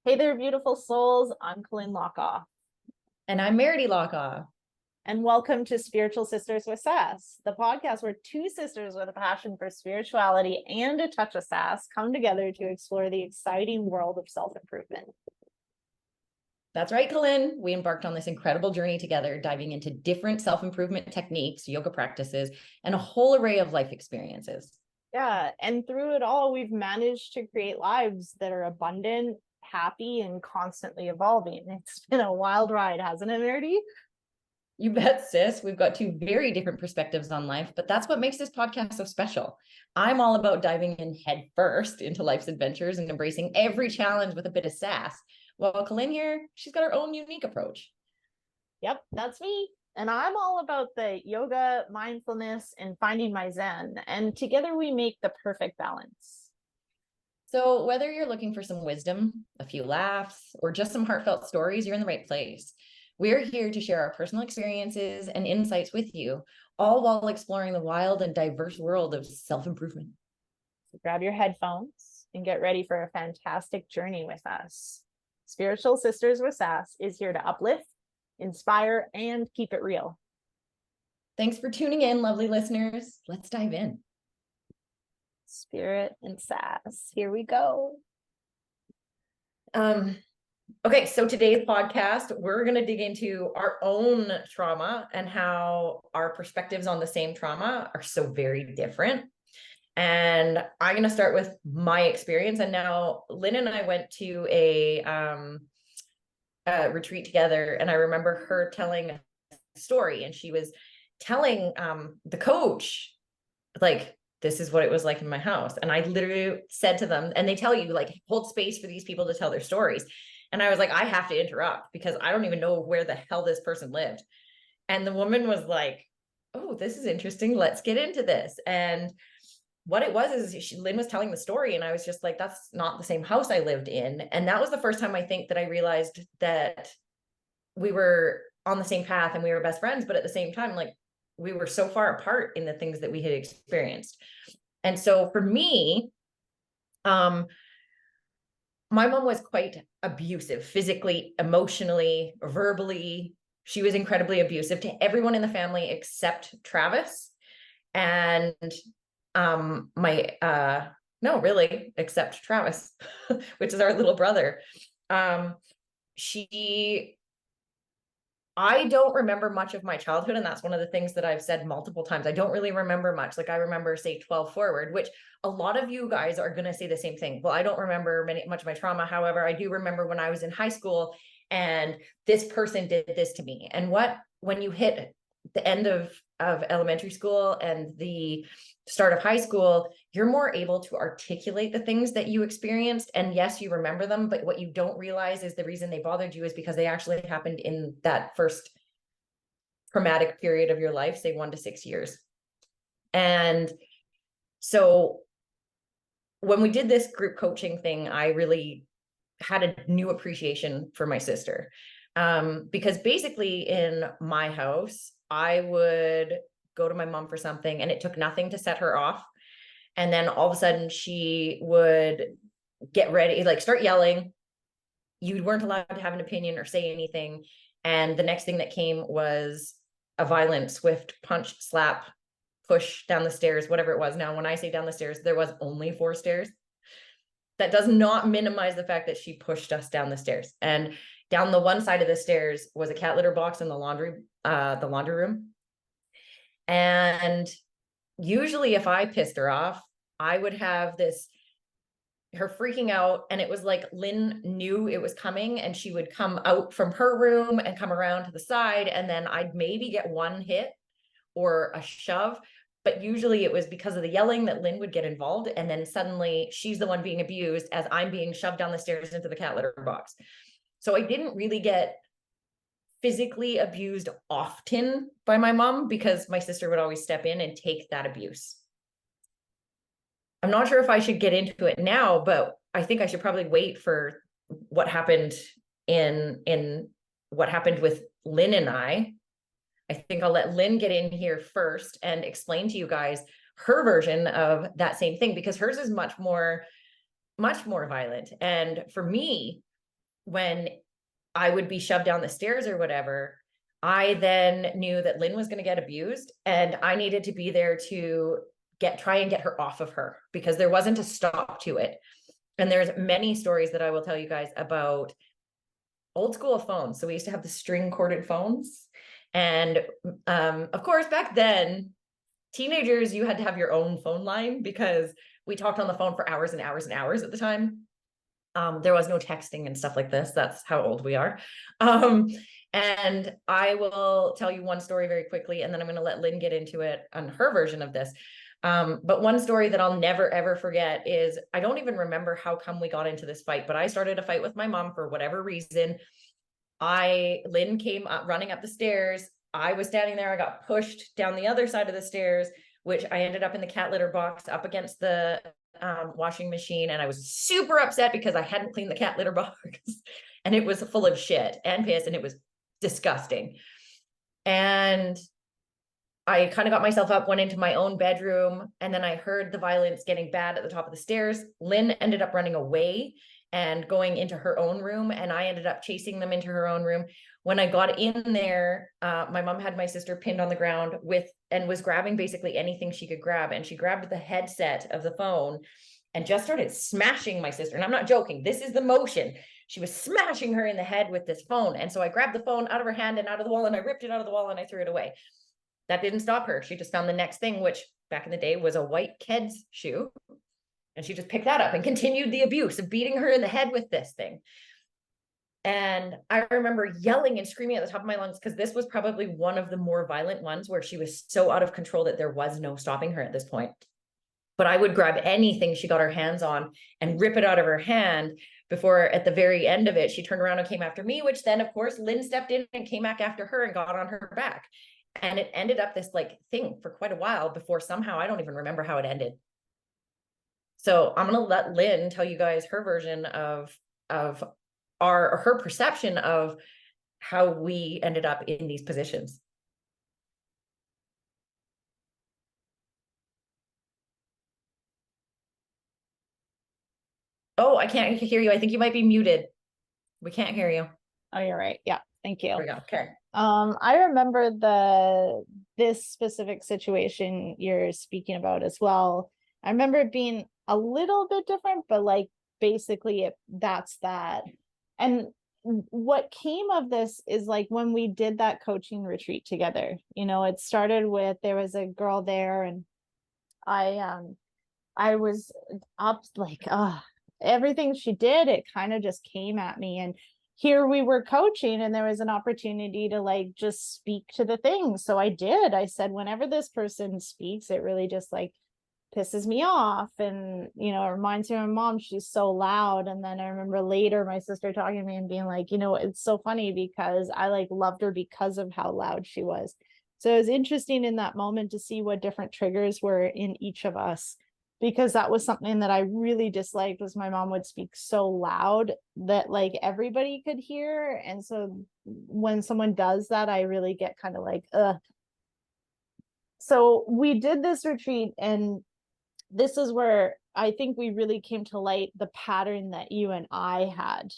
Hey there, beautiful souls. I'm Colleen Lockoff, And I'm Meredy Lockoff. and welcome to Spiritual Sisters with Sass, the podcast where two sisters with a passion for spirituality and a touch of sass come together to explore the exciting world of self-improvement. That's right, Colleen. We embarked on this incredible journey together, diving into different self-improvement techniques, yoga practices, and a whole array of life experiences. Yeah, and through it all, we've managed to create lives that are abundant, happy, and constantly evolving. It's been a wild ride, hasn't it, Meredy? You bet, sis. We've got two very different perspectives on life, but that's what makes this podcast so special. I'm all about diving in head first into life's adventures and embracing every challenge with a bit of sass. While Colleen here, she's got her own unique approach. Yep, that's me. And I'm all about the yoga, mindfulness, and finding my Zen. And together we make the perfect balance. So whether you're looking for some wisdom, a few laughs, or just some heartfelt stories, you're in the right place. We're here to share our personal experiences and insights with you, all while exploring the wild and diverse world of self-improvement. So grab your headphones and get ready for a fantastic journey with us. Spiritual Sisters with Sass is here to uplift, inspire, and keep it real. Thanks for tuning in, lovely listeners. Let's dive in. Spirit and sass. Here we go. Okay, so today's podcast, we're going to dig into our own trauma and how our perspectives on the same trauma are so very different. And I'm going to start with my experience. And now Lynn and I went to a retreat together, and I remember her telling a story, and she was telling the coach, like, this is what it was like in my house. And I literally said to them, and they tell you, like, hold space for these people to tell their stories. And I was like, I have to interrupt because I don't even know where the hell this person lived. And the woman was like, oh, this is interesting. Let's get into this. And what it was is Lynn was telling the story, and I was just like, that's not the same house I lived in. And that was the first time I think that I realized that we were on the same path and we were best friends, but at the same time, like, we were so far apart in the things that we had experienced. And so for me, my mom was quite abusive, physically, emotionally, verbally. She was incredibly abusive to everyone in the family except Travis. And no, really, except Travis, which is our little brother. I don't remember much of my childhood, and that's one of the things that I've said multiple times. I don't really remember much. Like, I remember, say, 12 forward, which a lot of you guys are going to say the same thing. Well, I don't remember much of my trauma. However, I do remember when I was in high school and this person did this to me. And when you hit the end of elementary school and the start of high school, you're more able to articulate the things that you experienced. And yes, you remember them, but what you don't realize is the reason they bothered you is because they actually happened in that first traumatic period of your life, say 1 to 6 years. And so when we did this group coaching thing, I really had a new appreciation for my sister. Because basically in my house, I would go to my mom for something and it took nothing to set her off. And then all of a sudden she would get ready, like, start yelling. You weren't allowed to have an opinion or say anything. And the next thing that came was a violent, swift punch, slap, push down the stairs, whatever it was. Now, when I say down the stairs, there was only 4 stairs. That does not minimize the fact that she pushed us down the stairs. And down the one side of the stairs was a cat litter box in the laundry room. And usually if I pissed her off, I would have her freaking out. And it was like Lynn knew it was coming, and she would come out from her room and come around to the side. And then I'd maybe get one hit or a shove. But usually it was because of the yelling that Lynn would get involved. And then suddenly she's the one being abused as I'm being shoved down the stairs into the cat litter box. So I didn't really get physically abused often by my mom because my sister would always step in and take that abuse. I'm not sure if I should get into it now, but I think I should probably wait for what happened in what happened with Lynn and I. I think I'll let Lynn get in here first and explain to you guys her version of that same thing, because hers is much more violent. And for me, when I would be shoved down the stairs or whatever, I then knew that Lynn was going to get abused and I needed to be there to try and get her off of her, because there wasn't a stop to it. And there's many stories that I will tell you guys about old school phones. So we used to have the string corded phones. And of course, back then, teenagers, you had to have your own phone line because we talked on the phone for hours and hours and hours at the time. There was no texting and stuff like this. That's how old we are. And I will tell you one story very quickly, and then I'm going to let Lynn get into it on her version of this. But one story that I'll never, ever forget is, I don't even remember how come we got into this fight, but I started a fight with my mom for whatever reason. Lynn came up, running up the stairs. I was standing there. I got pushed down the other side of the stairs, which I ended up in the cat litter box up against the washing machine. And I was super upset because I hadn't cleaned the cat litter box and it was full of shit and piss and it was disgusting. And I kind of got myself up, went into my own bedroom, and then I heard the violence getting bad at the top of the stairs. Lynn ended up running away and going into her own room, and I ended up chasing them into her own room. When I got in there, my mom had my sister pinned on the ground and was grabbing basically anything she could grab. And she grabbed the headset of the phone and just started smashing my sister. And I'm not joking. This is the motion. She was smashing her in the head with this phone. And so I grabbed the phone out of her hand and out of the wall, and I ripped it out of the wall and I threw it away. That didn't stop her. She just found the next thing, which back in the day was a white Keds shoe. And she just picked that up and continued the abuse of beating her in the head with this thing. And I remember yelling and screaming at the top of my lungs, because this was probably one of the more violent ones where she was so out of control that there was no stopping her at this point. But I would grab anything she got her hands on and rip it out of her hand before, at the very end of it, she turned around and came after me, which then, of course, Lynn stepped in and came back after her and got on her back. And it ended up this like thing for quite a while before somehow, I don't even remember how it ended. So I'm going to let Lynn tell you guys her version of her perception of how we ended up in these positions. Oh, I can't hear you. I think you might be muted. We can't hear you. Oh, you're right. Yeah. Thank you. There we go. Okay. I remember this specific situation you're speaking about as well. I remember it being a little bit different, but like basically that's that. And what came of this is like when we did that coaching retreat together, it started with, there was a girl there and I was up like, everything she did, it kind of just came at me. And here we were coaching and there was an opportunity to like just speak to the things. So I did. I said, whenever this person speaks, it really just like pisses me off. And, it reminds me of my mom. She's so loud. And then I remember later my sister talking to me and being like, it's so funny because I like loved her because of how loud she was. So it was interesting in that moment to see what different triggers were in each of us, because that was something that I really disliked, was my mom would speak so loud that like everybody could hear. And so when someone does that, I really get kind of like, ugh. So we did this retreat, and this is where I think we really came to light the pattern that you and I had.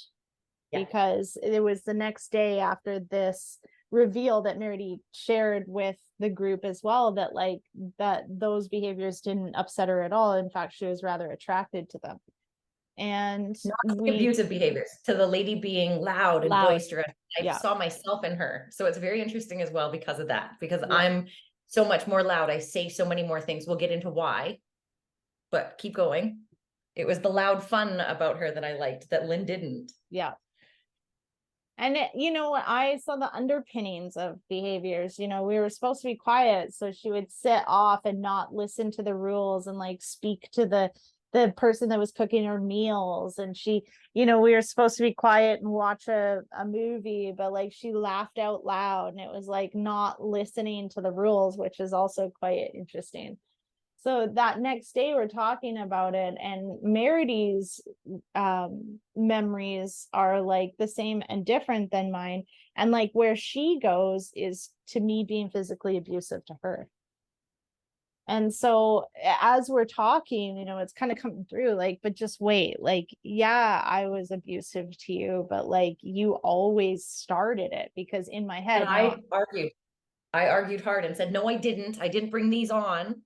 Yeah. Because it was the next day after this reveal that Meredith shared with the group as well, that like that those behaviors didn't upset her at all. In fact, she was rather attracted to them. And abusive behaviors, to the lady being loud and boisterous. I saw myself in her. So it's very interesting as well because of that, because I'm so much more loud. I say so many more things. We'll get into why, but keep going. It was the loud fun about her that I liked that Lynn didn't. Yeah. And I saw the underpinnings of behaviors. We were supposed to be quiet, so she would sit off and not listen to the rules and like speak to the person that was cooking her meals. And she, we were supposed to be quiet and watch a movie, but like she laughed out loud, and it was like not listening to the rules, which is also quite interesting. So that next day we're talking about it, and Meredith's memories are like the same and different than mine. And like where she goes is to me being physically abusive to her. And so as we're talking, it's kind of coming through like, but just wait, like, yeah, I was abusive to you, but like you always started it, because in my And head now, I argued hard and said, no, I didn't bring these on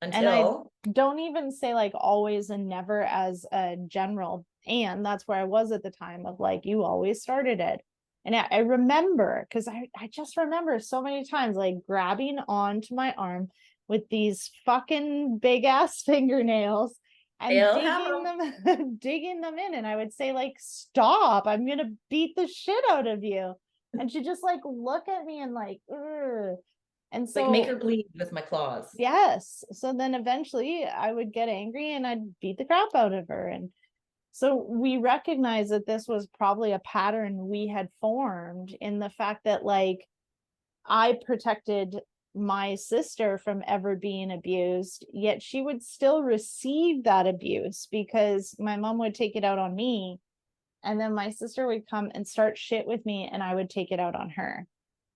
and I until. don't even say like always and never as a general, and that's where I was at the time of like, you always started it. And I remember, because I just remember so many times like grabbing onto my arm with these fucking big ass fingernails and They'll have digging them digging them in. And I would say, like, stop, I'm gonna beat the shit out of you. And she'd just like look at me and like, ugh. And like make so her bleed with my claws. yes. So then eventually I would get angry and I'd beat the crap out of her. And so we recognize that this was probably a pattern we had formed, in the fact that like I protected my sister from ever being abused, yet she would still receive that abuse because my mom would take it out on me. And then my sister would come and start shit with me and I would take it out on her.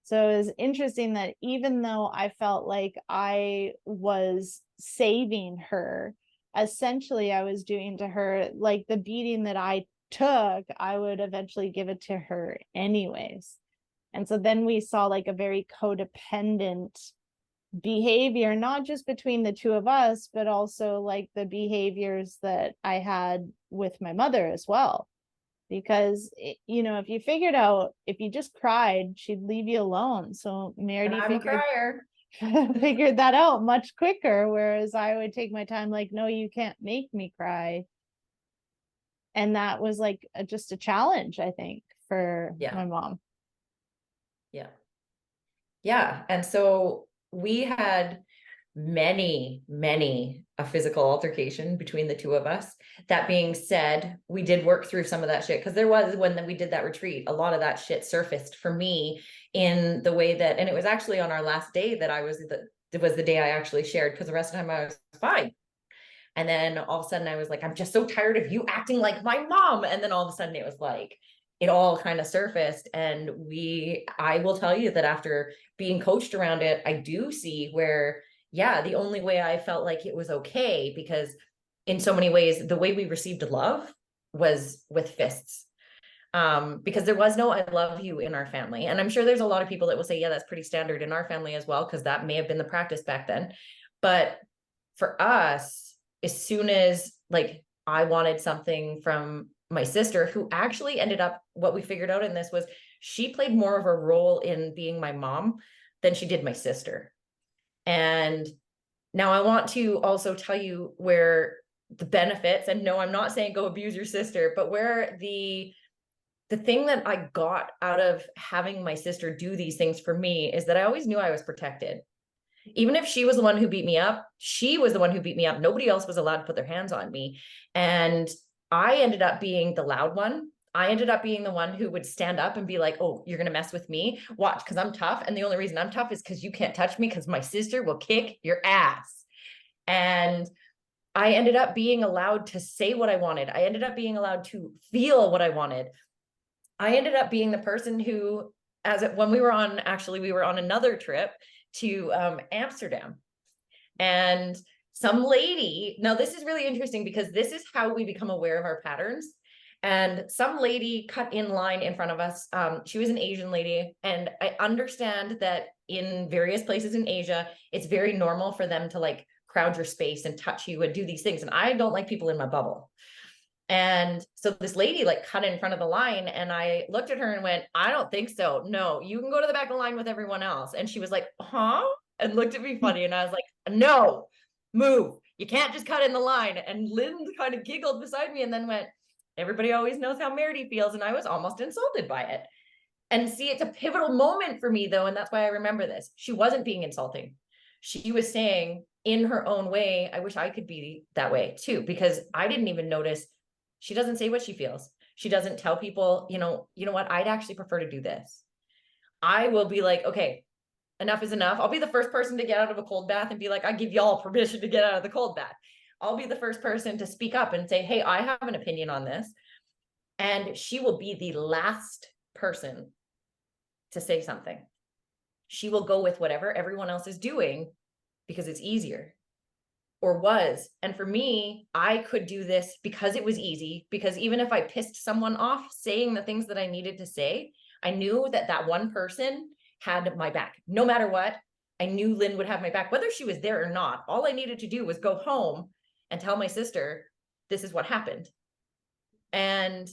So it was interesting that even though I felt like I was saving her, essentially I was doing to her like the beating that I took, I would eventually give it to her anyways. And so then we saw like a very codependent behavior, not just between the two of us, but also like the behaviors that I had with my mother as well. Because, if you figured out, if you just cried, she'd leave you alone. So And Meredith I'm a figured crier. figured that out much quicker, whereas I would take my time, like, no, you can't make me cry. And that was like just a challenge, I think, for Yeah. my mom. Yeah. Yeah. And so we had many a physical altercation between the two of us. That being said, we did work through some of that shit, because there was, when we did that retreat, a lot of that shit surfaced for me in the way that, and it was actually on our last day that it was the day I actually shared, because the rest of the time I was fine. And then all of a sudden I was like, I'm just so tired of you acting like my mom. And then all of a sudden it was like, it all kind of surfaced. And I will tell you that after being coached around it, I do see where, yeah, the only way I felt like it was okay, because in so many ways, the way we received love was with fists. Because there was no I love you in our family. And I'm sure there's a lot of people that will say, yeah, that's pretty standard in our family as well, because that may have been the practice back then. But for us, as soon as like I wanted something from my sister, who actually ended up, what we figured out in this was she played more of a role in being my mom than she did my sister. And now I want to also tell you where the benefits, and no, I'm not saying go abuse your sister, but where the thing that I got out of having my sister do these things for me is that I always knew I was protected. Even if she was the one who beat me up, she was the one who beat me up. Nobody else was allowed to put their hands on me. And I ended up being the loud one. I ended up being the one who would stand up and be like, oh, you're going to mess with me? Watch, because I'm tough. And the only reason I'm tough is because you can't touch me, because my sister will kick your ass. And I ended up being allowed to say what I wanted. I ended up being allowed to feel what I wanted. I ended up being the person who, when we were on another trip to Amsterdam, and some lady, now this is really interesting because this is how we become aware of our patterns. And some lady cut in line in front of us. She was an Asian lady. And I understand that in various places in Asia, it's very normal for them to like crowd your space and touch you and do these things. And I don't like people in my bubble. And so this lady like cut in front of the line, and I looked at her and went, I don't think so. No, you can go to the back of the line with everyone else. And she was like, huh? And looked at me funny. And I was like, no, move. You can't just cut in the line. And Lynn kind of giggled beside me and then went, everybody always knows how Meredith feels. And I was almost insulted by it. And see, it's a pivotal moment for me though. And that's why I remember this. She wasn't being insulting. She was saying in her own way, I wish I could be that way too, because I didn't even notice. She doesn't say what she feels. She doesn't tell people, you know what, I'd actually prefer to do this. I will be like, okay, enough is enough. I'll be the first person to get out of a cold bath and be like, I give y'all permission to get out of the cold bath. I'll be the first person to speak up and say, hey, I have an opinion on this. And she will be the last person to say something. She will go with whatever everyone else is doing because it's easier, or was. And for me, I could do this because it was easy, because even if I pissed someone off saying the things that I needed to say, I knew that that one person had my back. No matter what, I knew Lynn would have my back, whether she was there or not. All I needed to do was go home and tell my sister, this is what happened. And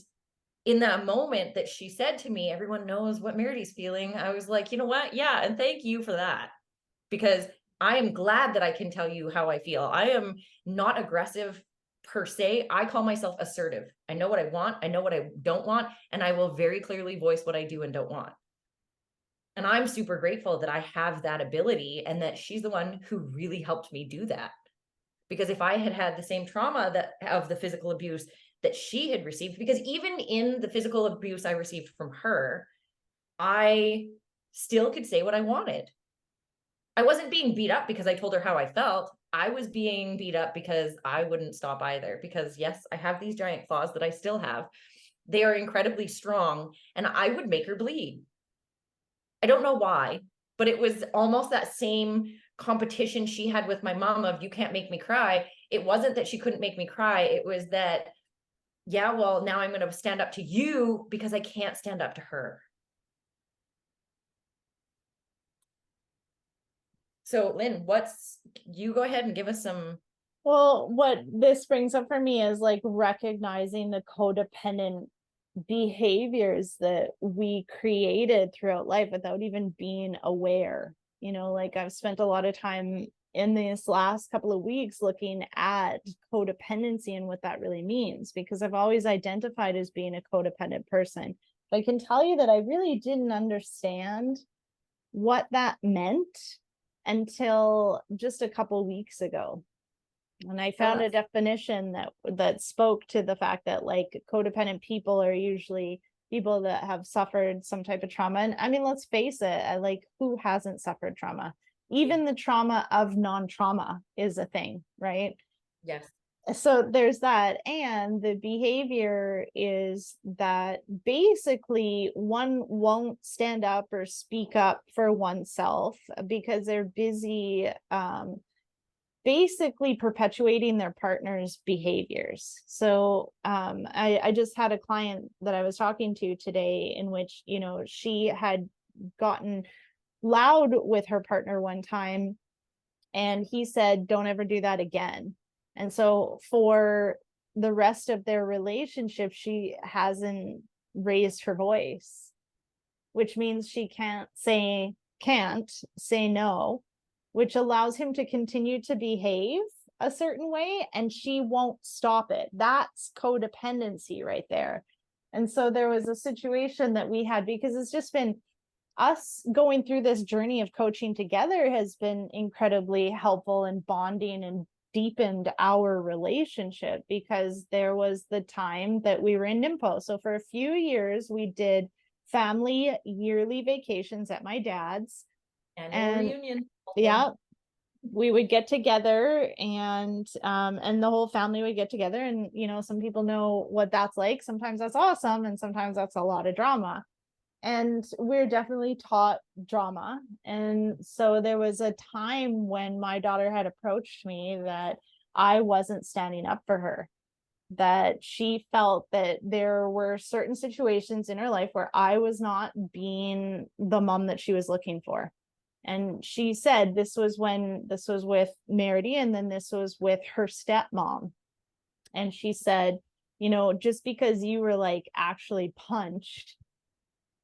in that moment that she said to me, everyone knows what Merity's feeling, I was like, you know what? Yeah. And thank you for that, because I am glad that I can tell you how I feel. I am not aggressive per se. I call myself assertive. I know what I want. I know what I don't want. And I will very clearly voice what I do and don't want. And I'm super grateful that I have that ability, and that she's the one who really helped me do that. Because if I had had the same trauma that of the physical abuse that she had received, because even in the physical abuse I received from her, I still could say what I wanted. I wasn't being beat up because I told her how I felt. I was being beat up because I wouldn't stop either. Because yes, I have these giant claws that I still have. They are incredibly strong, and I would make her bleed. I don't know why, but it was almost that same competition she had with my mom of, you can't make me cry. It wasn't that she couldn't make me cry. It was that, yeah, well, now I'm going to stand up to you because I can't stand up to her. So Lynn, you go ahead and give us some. Well, what this brings up for me is like recognizing the codependent behaviors that we created throughout life without even being aware. You know, like I've spent a lot of time in this last couple of weeks looking at codependency and what that really means, because I've always identified as being a codependent person. But I can tell you that I really didn't understand what that meant until just a couple weeks ago. And I found a definition that spoke to the fact that like codependent people are usually people that have suffered some type of trauma. And I mean, let's face it, like who hasn't suffered trauma? Even the trauma of non-trauma is a thing, right? Yes. So there's that. And the behavior is that basically one won't stand up or speak up for oneself because they're busy basically perpetuating their partner's behaviors. So I just had a client that I was talking to today in which, you know, she had gotten loud with her partner one time, and he said, don't ever do that again. And so for the rest of their relationship, she hasn't raised her voice, which means she can't say no, which allows him to continue to behave a certain way, and she won't stop it. That's codependency right there. And so there was a situation that we had, because it's just been us going through this journey of coaching together has been incredibly helpful and bonding and deepened our relationship, because there was the time that we were in NIMPO. So for a few years, we did family yearly vacations at my dad's. Annual reunion. Yeah, we would get together, and the whole family would get together, and you know, some people know what that's like. Sometimes that's awesome, and sometimes that's a lot of drama. And we're definitely taught drama. And so there was a time when my daughter had approached me that I wasn't standing up for her, that she felt that there were certain situations in her life where I was not being the mom that she was looking for. And she said this was with Merity, and then this was with her stepmom. And she said, you know, just because you were like actually punched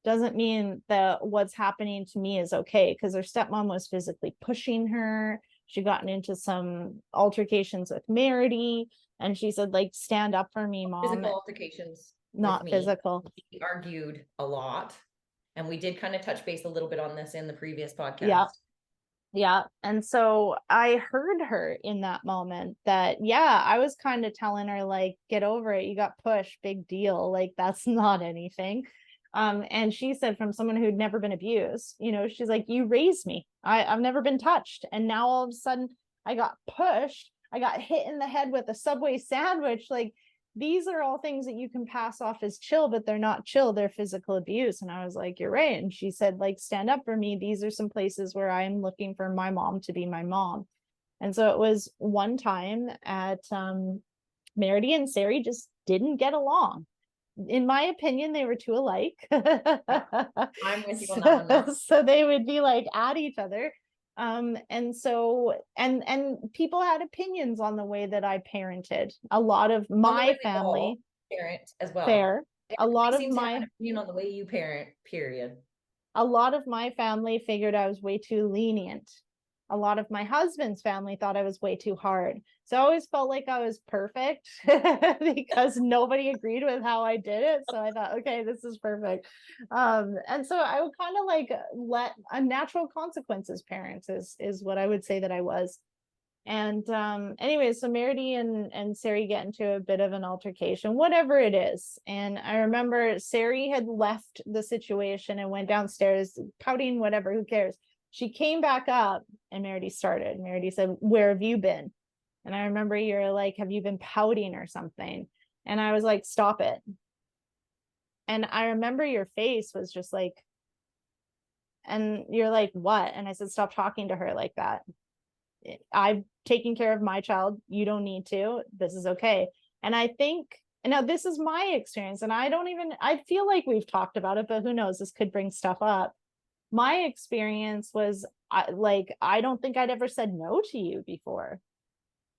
doesn't mean that what's happening to me is okay, because her stepmom was physically pushing her. She gotten into some altercations with Merity, and she said, like, stand up for me, mom. Physical altercations. Not physical. We argued a lot, and we did kind of touch base a little bit on this in the previous podcast. Yeah. And so I heard her in that moment that, yeah, I was kind of telling her, like, get over it. You got pushed, big deal. Like, that's not anything. And she said, from someone who'd never been abused, you know, she's like, you raised me. I've never been touched. And now all of a sudden I got pushed. I got hit in the head with a Subway sandwich. Like, these are all things that you can pass off as chill, but they're not chill. They're physical abuse. And I was like, you're right. And she said, like, stand up for me. These are some places where I'm looking for my mom to be my mom. And so it was one time at Meredy and Sari just didn't get along. In my opinion, they were too alike. I'm with you on that one now. So they would be like at each other. And so and people had opinions on the way that I parented. A lot of On the way my we all family, parent as well. fair. A lot Everybody of seems to have my an opinion on the way you parent, period. a lot of my family figured I was way too lenient. A lot of my husband's family thought I was way too hard. So I always felt like I was perfect because nobody agreed with how I did it. So I thought, okay, this is perfect. And so I would kind of like let a natural consequences parents is what I would say that I was. And anyway, so Meredy and Sari get into a bit of an altercation, whatever it is. And I remember Sari had left the situation and went downstairs pouting, whatever, who cares. She came back up and Meredy started. Meredy said, "Where have you been?" And I remember you're like, "Have you been pouting or something?" And I was like, "Stop it." And I remember your face was just like, and you're like, "What?" And I said, "Stop talking to her like that. I've taken care of my child. You don't need to. This is okay." And I think, and now this is my experience, and I feel like we've talked about it, but who knows? This could bring stuff up. My experience was I don't think I'd ever said no to you before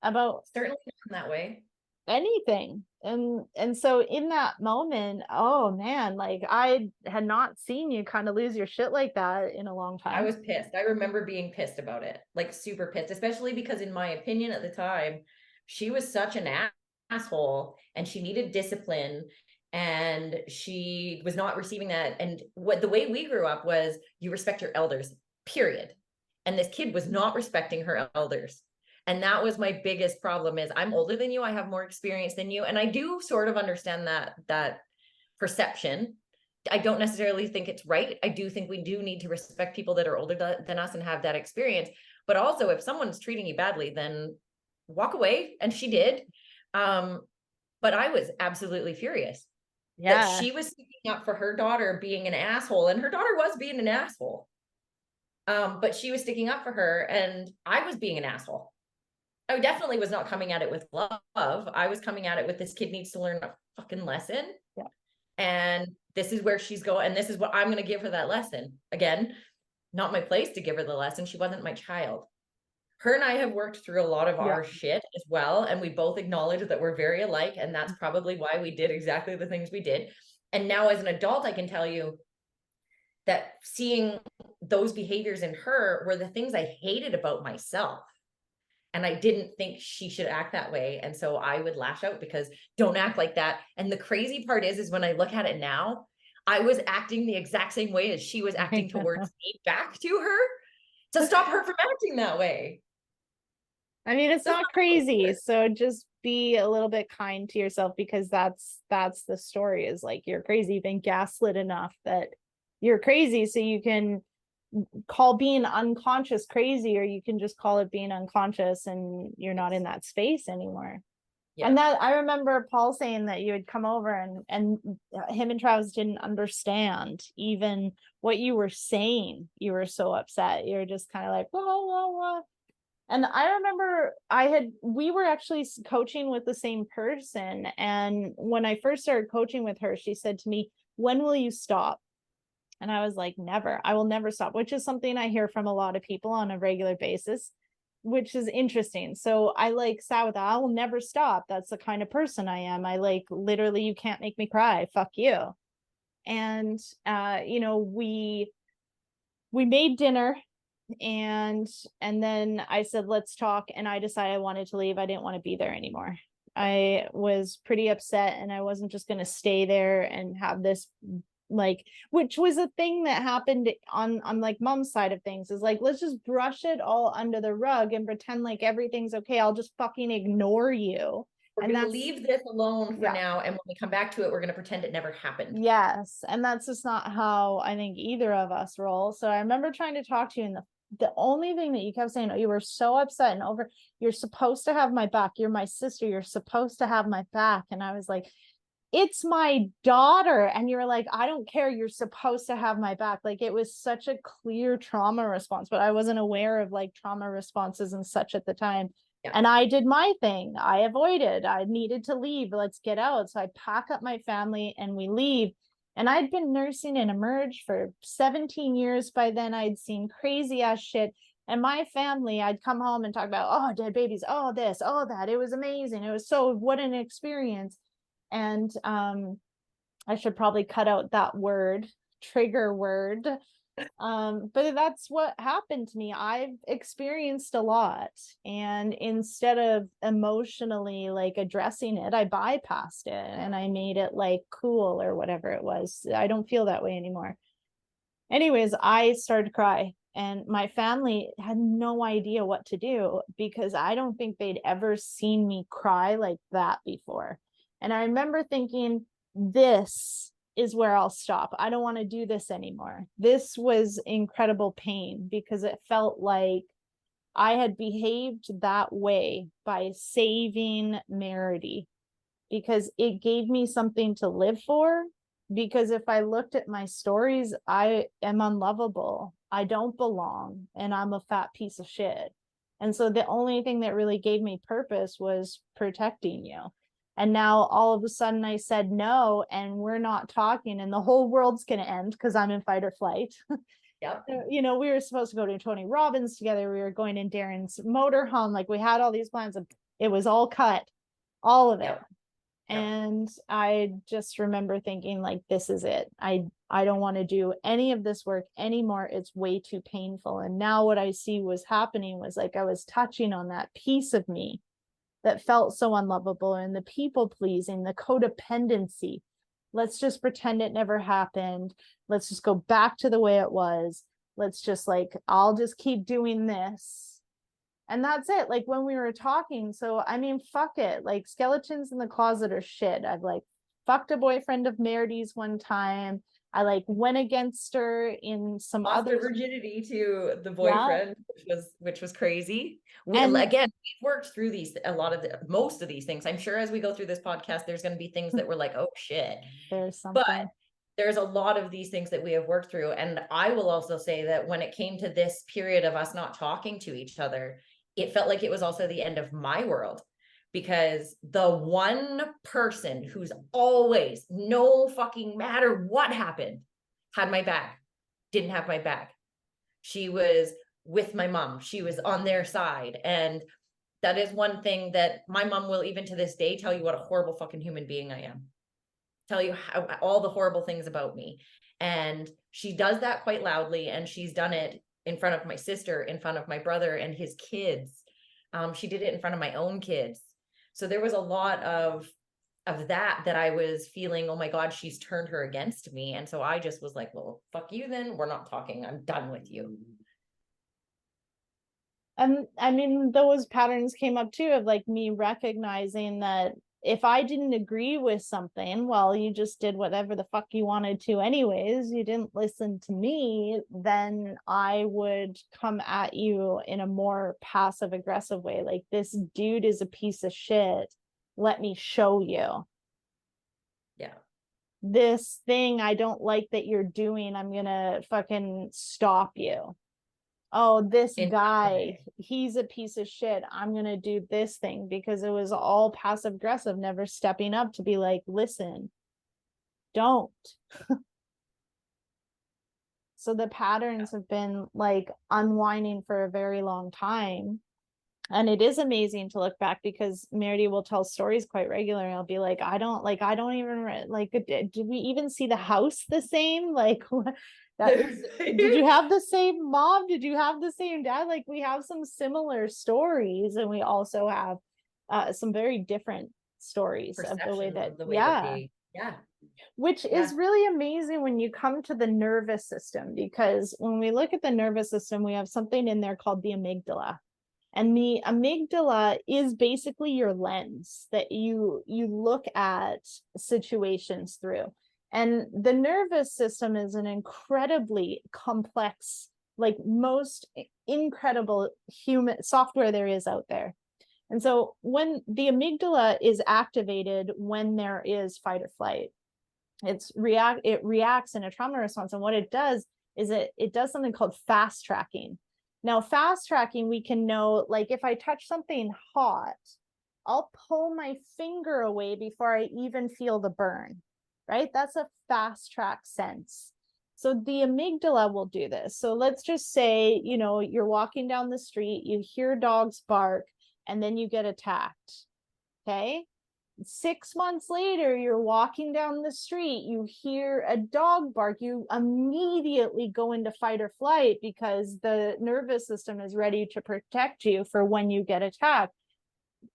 about Certainly not in that way. anything. And so in that moment, oh man, like I had not seen you kind of lose your shit like that in a long I time. was pissed. I remember being pissed about it, like super pissed, especially because, in my opinion, at the time, she was such an asshole and she needed discipline and she was not receiving that. And what the way we grew up was you respect your elders, period. And this kid was not respecting her elders. And that was my biggest problem is I'm older than you, I have more experience than you. And I do sort of understand that perception. I don't necessarily think it's right. I do think we do need to respect people that are older than us and have that experience. But also, if someone's treating you badly, then walk away. And she did. But I was absolutely furious that Yeah. she was speaking up for her daughter being an asshole, and her daughter was being an asshole. But she was sticking up for her, and I was being an asshole. I definitely was not coming at it with love. I was coming at it with this kid needs to learn a fucking lesson. Yeah. And this is where she's going. And this is what I'm going to give her that lesson. Again, not my place to give her the lesson. She wasn't my child. Her and I have worked through a lot of Yeah. our shit as well. And we both acknowledge that we're very alike. And that's probably why we did exactly the things we did. And now as an adult, I can tell you that seeing those behaviors in her were the things I hated about myself. And I didn't think she should act that way. And so I would lash out because don't act like that. And the crazy part is when I look at it now, I was acting the exact same way as she was acting towards me back to her to stop her from acting that way. I mean, it's not crazy. So just be a little bit kind to yourself because that's the story is like you're crazy. You've been gaslit enough that you're crazy. So you can call being unconscious crazy, or you can just call it being unconscious and you're not in that space anymore. Yeah. And that I remember Paul saying that you would come over and him and Travis didn't understand even what you were saying. You were so upset. You were just kind of like, whoa, whoa, whoa. And I remember we were actually coaching with the same person. And when I first started coaching with her, she said to me, "When will you stop?" And I was like, "Never. I will never stop," which is something I hear from a lot of people on a regular basis, which is interesting. So I like sat with that. I will never stop. That's the kind of person I am. I like literally, you can't make me cry. Fuck you. And we made dinner and then I said, "Let's talk." And I decided I wanted to leave. I didn't want to be there anymore. I was pretty upset and I wasn't just going to stay there and have this which was a thing that happened on like mom's side of things is like, let's just brush it all under the rug and pretend like everything's okay. I'll just fucking ignore you. We're going to leave this alone for now. And when we come back to it, we're going to pretend it never happened. Yes. And that's just not how I think either of us roll. So I remember trying to talk to you and the only thing that you kept saying, "Oh, you were so upset and you're supposed to have my back. You're my sister. You're supposed to have my back." And I was like, it's my daughter. And you're like, I don't care. You're supposed to have my back. Like, it was such a clear trauma response, but I wasn't aware of like trauma responses and such at the time. Yeah. And I did my thing. I avoided, I needed to leave. Let's get out. So I pack up my family and we leave. And I'd been nursing in Emerge for 17 years by then. I'd seen crazy ass shit. And my family, I'd come home and talk about, oh, dead babies, oh, this, oh, that. It was amazing. It was so, what an experience. And I should probably cut out that word, trigger word. But that's what happened to me. I've experienced a lot. And instead of emotionally like addressing it, I bypassed it and I made it like cool or whatever it was. I don't feel that way anymore. Anyways, I started to cry and my family had no idea what to do because I don't think they'd ever seen me cry like that before. And I remember thinking, this is where I'll stop. I don't want to do this anymore. This was incredible pain because it felt like I had behaved that way by saving Meredy because it gave me something to live for. Because if I looked at my stories, I am unlovable. I don't belong and I'm a fat piece of shit. And so the only thing that really gave me purpose was protecting you. And now all of a sudden I said no, and we're not talking, and the whole world's going to end because I'm in fight or flight. Yep. You know, we were supposed to go to Tony Robbins together. We were going in Darren's motorhome. Like, we had all these plans, and it was all cut, all of it. Yep. Yep. And I just remember thinking, like, this is it. I don't want to do any of this work anymore. It's way too painful. And now what I see was happening was like I was touching on that piece of me that felt so unlovable, and the people pleasing, the codependency. Let's just pretend it never happened. Let's just go back to the way it was. Let's just like, I'll just keep doing this. And that's it. Like, when we were talking, so I mean, fuck it. Like, skeletons in the closet are shit. I've like fucked a boyfriend of Meredy's one time. I like went against her in some Lost other her virginity to the boyfriend, which was crazy. Again, we've worked through most of these things. I'm sure as we go through this podcast, there's going to be things that we're like, oh shit. There's something. But there's a lot of these things that we have worked through. And I will also say that when it came to this period of us not talking to each other, it felt like it was also the end of my world. Because the one person who's always, no fucking matter what happened, had my back, didn't have my back. She was with my mom. She was on their side. And that is one thing that my mom will even to this day tell you what a horrible fucking human being I am. Tell you all the horrible things about me. And she does that quite loudly. And she's done it in front of my sister, in front of my brother and his kids. She did it in front of my own kids. So there was a lot of that I was feeling, oh my God, she's turned her against me. And so I just was like, well, fuck you then. We're not talking. I'm done with you. And I mean, those patterns came up too, of like me recognizing that if I didn't agree with something, well, you just did whatever the fuck you wanted to anyways, you didn't listen to me, then I would come at you in a more passive aggressive way. Like, this dude is a piece of shit. Let me show you. Yeah. This thing I don't like that you're doing, I'm gonna fucking stop you. Oh, this guy, he's a piece of shit. I'm going to do this thing, because it was all passive aggressive, never stepping up to be like, listen, don't. So the patterns have been like unwinding for a very long time. And it is amazing to look back, because Meredy will tell stories quite regularly. I'll be like, I don't even like, did we even see the house the same? Like, did you have the same mom? Did you have the same dad? Like, we have some similar stories, and we also have some very different stories of the way that, which is really amazing when you come to the nervous system, because when we look at the nervous system, we have something in there called the amygdala. And the amygdala is basically your lens that you look at situations through. And the nervous system is an incredibly complex, like most incredible human software there is out there. And so when the amygdala is activated when there is fight or flight, it reacts in a trauma response. And what it does is it does something called fast tracking. Now, fast tracking, we can know, like if I touch something hot, I'll pull my finger away before I even feel the burn, right? That's a fast track sense. So the amygdala will do this. So let's just say, you're walking down the street, you hear dogs bark, and then you get attacked. Okay. 6 months later, you're walking down the street, you hear a dog bark, you immediately go into fight or flight because the nervous system is ready to protect you for when you get attacked.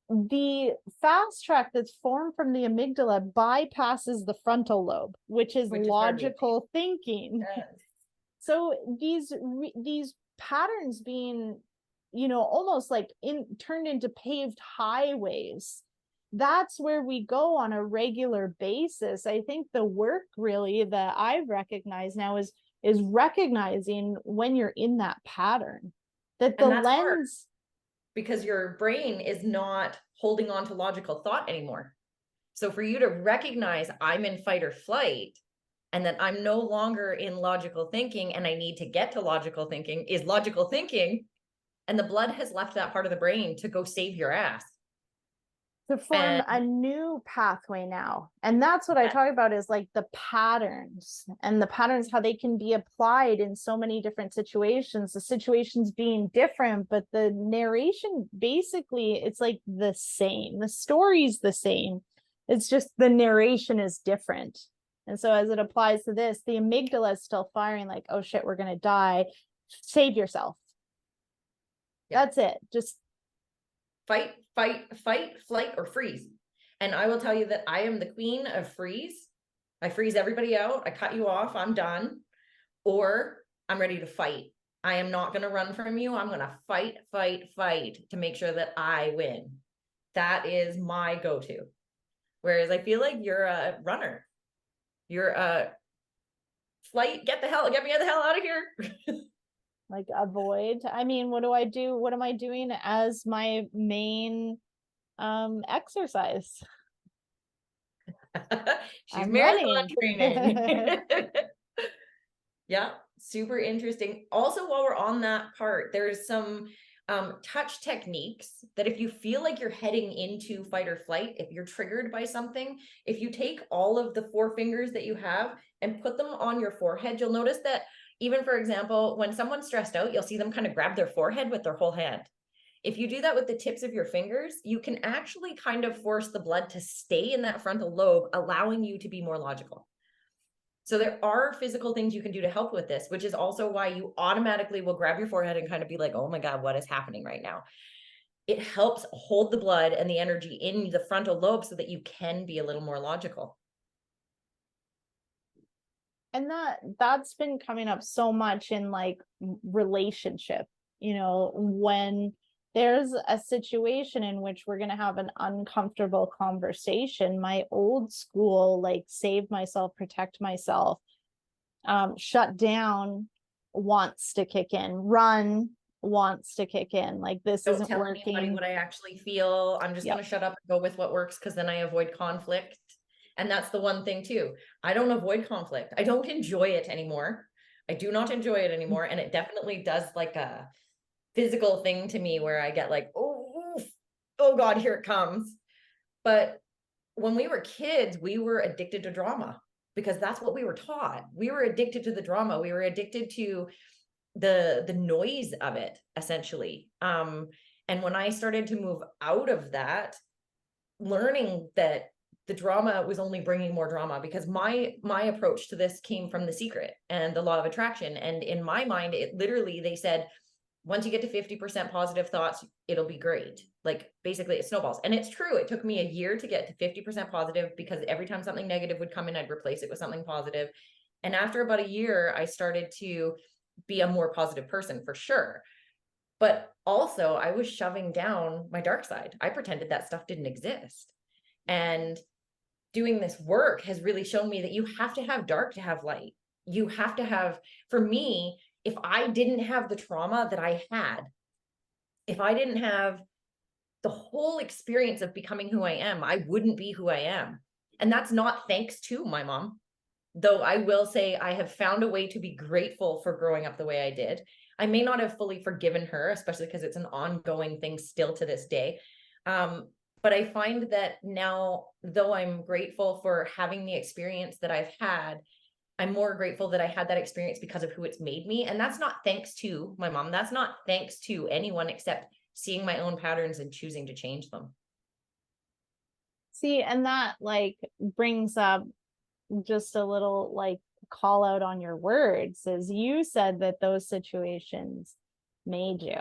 The fast track that's formed from the amygdala bypasses the frontal lobe, which is logical thinking. Yes. So these patterns being, almost like turned into paved highways, that's where we go on a regular basis. I think the work really that I've recognized now is recognizing when you're in that pattern, that the lens hard, because your brain is not holding on to logical thought anymore. So for you to recognize I'm in fight or flight, and that I'm no longer in logical thinking and I need to get to logical thinking is logical thinking. And the blood has left that part of the brain to go save your ass. To form a new pathway now. And that's what I talk about, is like the patterns, and the patterns, how they can be applied in so many different situations, the situations being different, but the narration, basically, it's like the same. The story's the same. It's just the narration is different. And so as it applies to this, the amygdala is still firing like, oh shit, we're going to die. Save yourself. Yeah. That's it. Just fight, flight, or freeze. And I will tell you that I am the queen of freeze. I freeze everybody out. I cut you off. I'm done. Or I'm ready to fight. I am not going to run from you. I'm going to fight to make sure that I win. That is my go-to. Whereas I feel like you're a runner. You're a flight. Get me the hell out of here. Like avoid. I mean, what do I do? What am I doing as my main exercise? She's marathon training. Yeah, super interesting. Also, while we're on that part, there's some touch techniques that if you feel like you're heading into fight or flight, if you're triggered by something, if you take all of the 4 fingers that you have and put them on your forehead, you'll notice that even, for example, when someone's stressed out, you'll see them kind of grab their forehead with their whole hand. If you do that with the tips of your fingers, you can actually kind of force the blood to stay in that frontal lobe, allowing you to be more logical. So there are physical things you can do to help with this, which is also why you automatically will grab your forehead and kind of be like, oh my God, what is happening right now? It helps hold the blood and the energy in the frontal lobe so that you can be a little more logical. And that's been coming up so much in like relationship, when there's a situation in which we're going to have an uncomfortable conversation. My old school, like save myself, protect myself, shut down wants to kick in, run wants to kick in. Like this isn't working. Don't tell anybody what I actually feel. I'm just going to shut up and go with what works, because then I avoid conflict. And that's the one thing too. I don't avoid conflict. I don't enjoy it anymore. I do not enjoy it anymore. And it definitely does like a physical thing to me where I get like, oh God, here it comes. But when we were kids, we were addicted to drama because that's what we were taught. We were addicted to the drama. We were addicted to the noise of it, essentially. And when I started to move out of that, learning that the drama was only bringing more drama, because my approach to this came from The Secret and the law of attraction. And in my mind, it literally, they said, once you get to 50% positive thoughts, it'll be great. Like basically it snowballs. And it's true. It took me a year to get to 50% positive, because every time something negative would come in, I'd replace it with something positive. And after about a year, I started to be a more positive person for sure. But also I was shoving down my dark side. I pretended that stuff didn't exist. And doing this work has really shown me that you have to have dark to have light. You have to have, for me, if I didn't have the trauma that I had, if I didn't have the whole experience of becoming who I am, I wouldn't be who I am. And that's not thanks to my mom. Though I will say I have found a way to be grateful for growing up the way I did. I may not have fully forgiven her, especially because it's an ongoing thing still to this day. But I find that now, though I'm grateful for having the experience that I've had, I'm more grateful that I had that experience because of who it's made me. And that's not thanks to my mom. That's not thanks to anyone except seeing my own patterns and choosing to change them. See, and that like brings up just a little like call out on your words, as you said that those situations made you.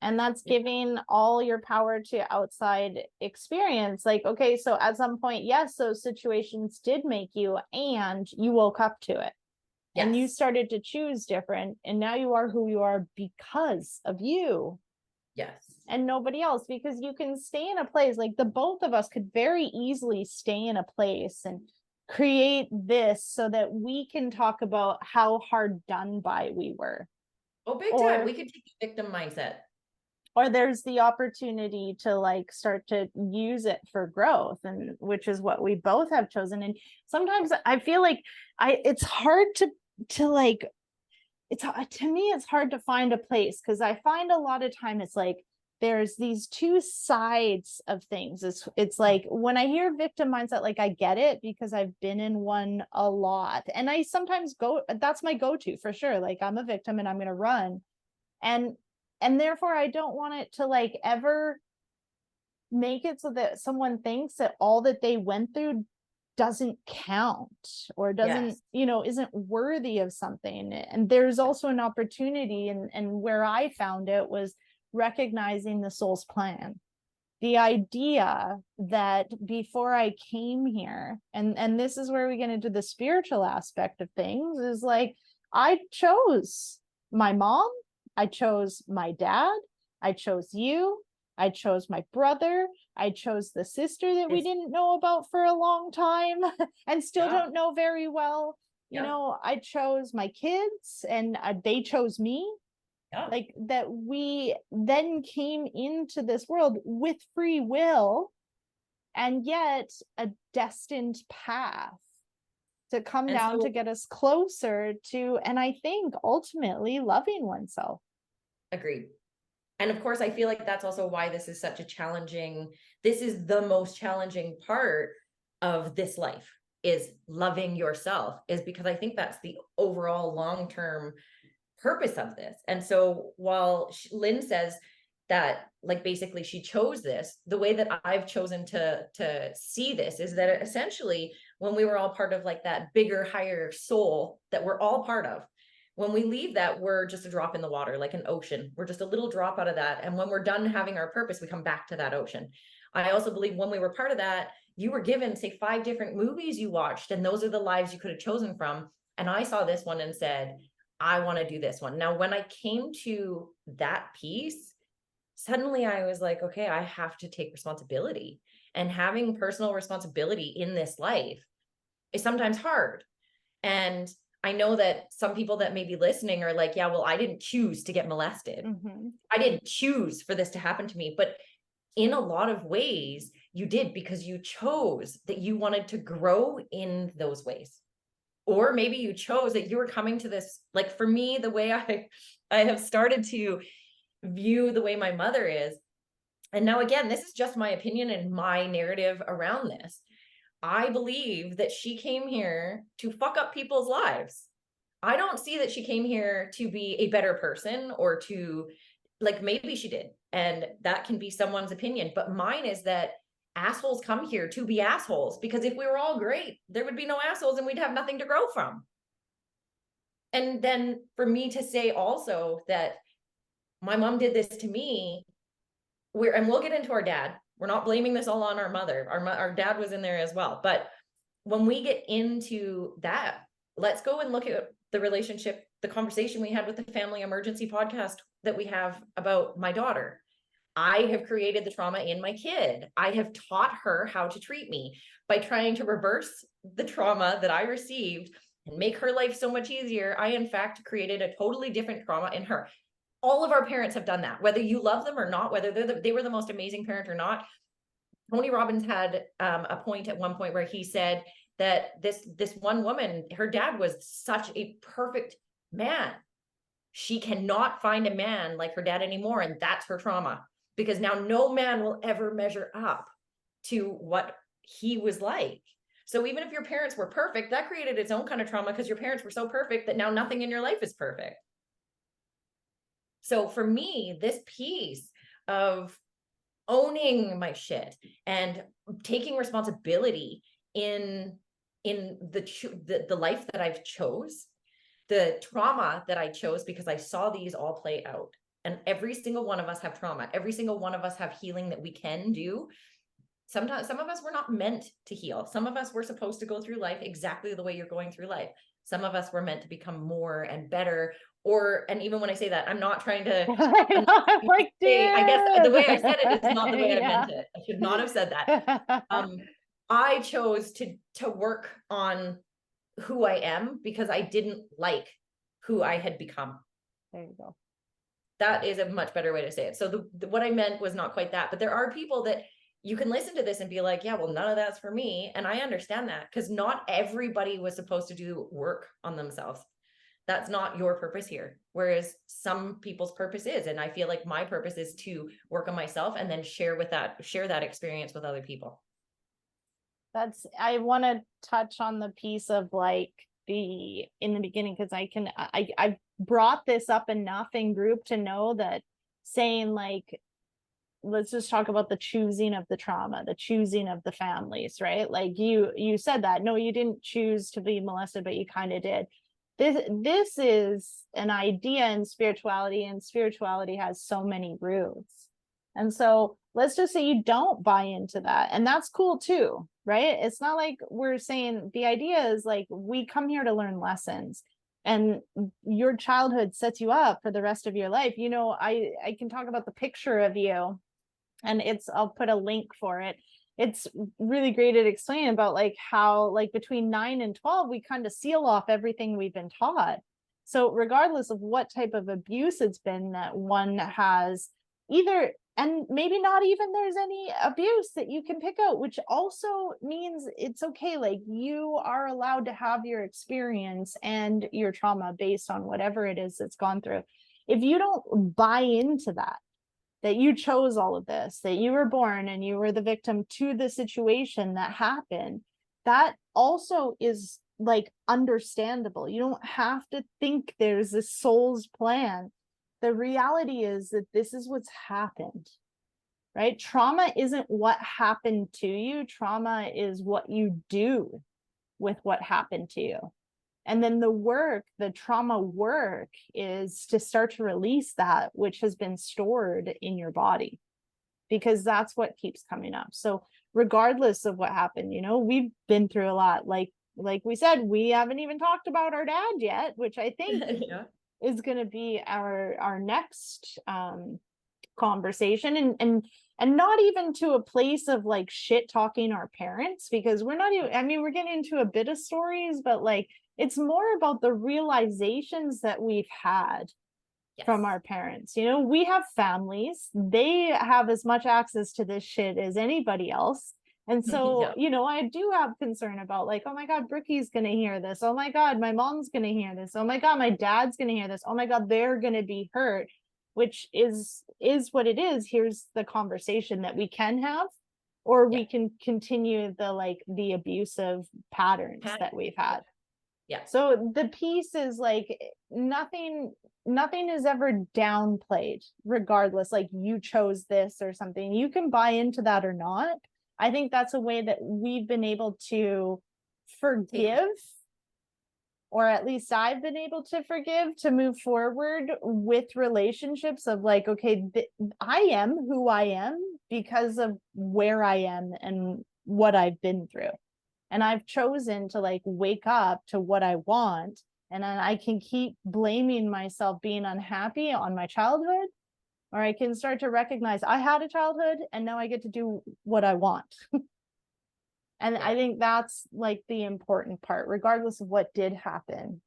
And that's giving all your power to outside experience. Like, okay, so at some point, yes, those situations did make you, and you woke up to it. Yes. And you started to choose different. And now you are who you are because of you. Yes. And nobody else, because you can stay in a place like the both of us could very easily stay in a place and create this so that we can talk about how hard done by we were. Oh, big time. We could take the victim mindset. Or there's the opportunity to like start to use it for growth, and which is what we both have chosen. And sometimes I feel like it's hard to like, it's to me, it's hard to find a place, because I find a lot of time it's like there's these two sides of things. It's like when I hear victim mindset, like I get it because I've been in one a lot, and I sometimes that's my go-to for sure. Like I'm a victim and I'm gonna run, and therefore I don't want it to like ever make it so that someone thinks that all that they went through doesn't count or doesn't, isn't worthy of something. And there's also an opportunity, and where I found it was recognizing the soul's plan. The idea that before I came here, and this is where we get into the spiritual aspect of things, is like I chose my mom, I chose my dad, I chose you, I chose my brother, I chose the sister that we didn't know about for a long time and still don't know very well. I chose my kids, and they chose me. Like that we then came into this world with free will, and yet a destined path to come down to get us closer to, and I think ultimately loving oneself. Agreed. And of course, I feel like that's also why this is such a this is the most challenging part of this life, is loving yourself, is because I think that's the overall long-term purpose of this. And so while Lynn says that like basically she chose this, the way that I've chosen to see this is that essentially when we were all part of like that bigger, higher soul that we're all part of, when we leave that, we're just a drop in the water, like an ocean. We're just a little drop out of that. And when we're done having our purpose, we come back to that ocean. I also believe when we were part of that, you were given, say, 5 different movies you watched, and those are the lives you could have chosen from. And I saw this one and said, I want to do this one. Now, when I came to that piece, suddenly I was like, okay, I have to take responsibility. And having personal responsibility in this life is sometimes hard. And I know that some people that may be listening are like, yeah, well, I didn't choose to get molested. Mm-hmm. I didn't choose for this to happen to me. But in a lot of ways, you did, because you chose that you wanted to grow in those ways. Or maybe you chose that you were coming to this, like for me, the way I have started to view the way my mother is. And now, again, this is just my opinion and my narrative around this. I believe that she came here to fuck up people's lives. I don't see that she came here to be a better person, or to, like, maybe she did. And that can be someone's opinion. But mine is that assholes come here to be assholes, because if we were all great, there would be no assholes and we'd have nothing to grow from. And then for me to say also that my mom did this to me, and we'll get into our dad. We're not blaming this all on our mother. Our dad was in there as well. But when we get into that, let's go and look at the relationship, the conversation we had with the Family Emergency podcast that we have about my daughter. I have created the trauma in my kid. I have taught her how to treat me by trying to reverse the trauma that I received and make her life so much easier. I, in fact, created a totally different trauma in her. all of our parents have done that, whether you love them or not, whether they were the most amazing parent or not. Tony Robbins had a point at one point where he said that this one woman, her dad was such a perfect man. She cannot find a man like her dad anymore, and that's her trauma, because now no man will ever measure up to what he was like. So even if your parents were perfect, that created its own kind of trauma because your parents were so perfect that now nothing in your life is perfect. So for me, this piece of owning my shit and taking responsibility in the life that I've chose, the trauma that I chose, because I saw these all play out. And every single one of us have trauma. Every single one of us have healing that we can do. Sometimes some of us were not meant to heal. Some of us were supposed to go through life exactly the way you're going through life. Some of us were meant to become more and better. And even when I say that, I'm not trying to, like, I guess the way I said it is not the way I yeah. meant it. I should not have said that. I chose to work on who I am because I didn't like who I had become. There you go. That is a much better way to say it. So what I meant was not quite that, but there are people that you can listen to this and be like, yeah, well, none of that's for me. And I understand that, because not everybody was supposed to do work on themselves. That's not your purpose here. Whereas some people's purpose is, and I feel like my purpose is to work on myself and then share that experience with other people. I want to touch on the piece of like in the beginning, because I brought this up enough in group to know that saying like, let's just talk about the choosing of the trauma, the choosing of the families, right? Like you said that, no, you didn't choose to be molested, but you kind of did. This is an idea in spirituality, and spirituality has so many roots. And so let's just say you don't buy into that, and that's cool too, right? It's not like we're saying, the idea is like, we come here to learn lessons, and your childhood sets you up for the rest of your life. I can talk about the picture of you, and I'll put a link for it. It's really great at explaining about like how like between 9 and 12 we kind of seal off everything we've been taught. So regardless of what type of abuse it's been that one has, either, and maybe not even there's any abuse that you can pick out, which also means it's okay. Like, you are allowed to have your experience and your trauma based on whatever it is that's gone through. If you don't buy into that you chose all of this, that you were born and you were the victim to the situation that happened, that also is like understandable. You don't have to think there's a soul's plan. The reality is that this is what's happened, right? Trauma isn't what happened to you. Trauma is what you do with what happened to you. And then the trauma work is to start to release that which has been stored in your body, because that's what keeps coming up. So regardless of what happened, we've been through a lot. Like we said, we haven't even talked about our dad yet, which I think Yeah. is going to be our next conversation, and not even to a place of like shit talking our parents, because we're not even, I mean, we're getting into a bit of stories, but like, it's more about the realizations that we've had from our parents. We have families, they have as much access to this shit as anybody else. And so, Yeah. I do have concern about like, oh my God, Brookie's going to hear this. Oh my God, my mom's going to hear this. Oh my God, my dad's going to hear this. Oh my God, they're going to be hurt, which is what it is. Here's the conversation that we can have, or we can continue the abusive patterns that we've had. Yeah. So the piece is like, nothing is ever downplayed, regardless, like you chose this or something. You can buy into that or not. I think that's a way that we've been able to forgive, or at least I've been able to forgive, to move forward with relationships of like, okay, I am who I am because of where I am and what I've been through. And I've chosen to like wake up to what I want. And then I can keep blaming myself being unhappy on my childhood, or I can start to recognize I had a childhood and now I get to do what I want. And I think that's like the important part, regardless of what did happen.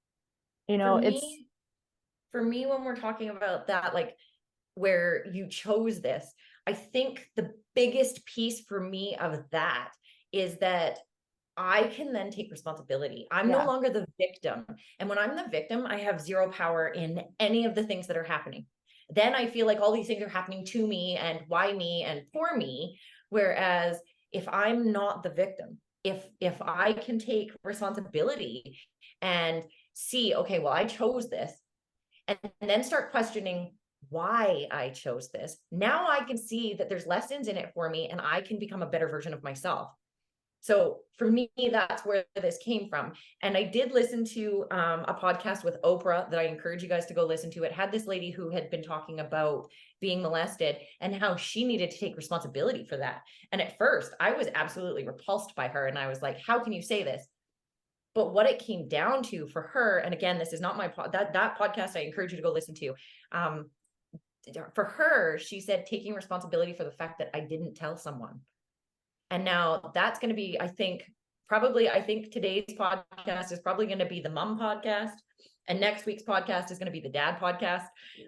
for me, when we're talking about that, like where you chose this, I think the biggest piece for me of that is that I can then take responsibility. I'm no Yeah. longer the victim. And when I'm the victim, I have zero power in any of the things that are happening. Then I feel like all these things are happening to me and why me and for me. Whereas if I'm not the victim, if I can take responsibility and see, okay, well, I chose this, and then start questioning why I chose this. Now I can see that there's lessons in it for me and I can become a better version of myself. So for me, that's where this came from. And I did listen to a podcast with Oprah that I encourage you guys to go listen to. It had this lady who had been talking about being molested and how she needed to take responsibility for that. And at first, I was absolutely repulsed by her. And I was like, how can you say this? But what it came down to for her, and again, this is not my that podcast, I encourage you to go listen to. For her, she said taking responsibility for the fact that I didn't tell someone. And now that's going to be, I think today's podcast is probably going to be the mom podcast. And next week's podcast is going to be the dad podcast.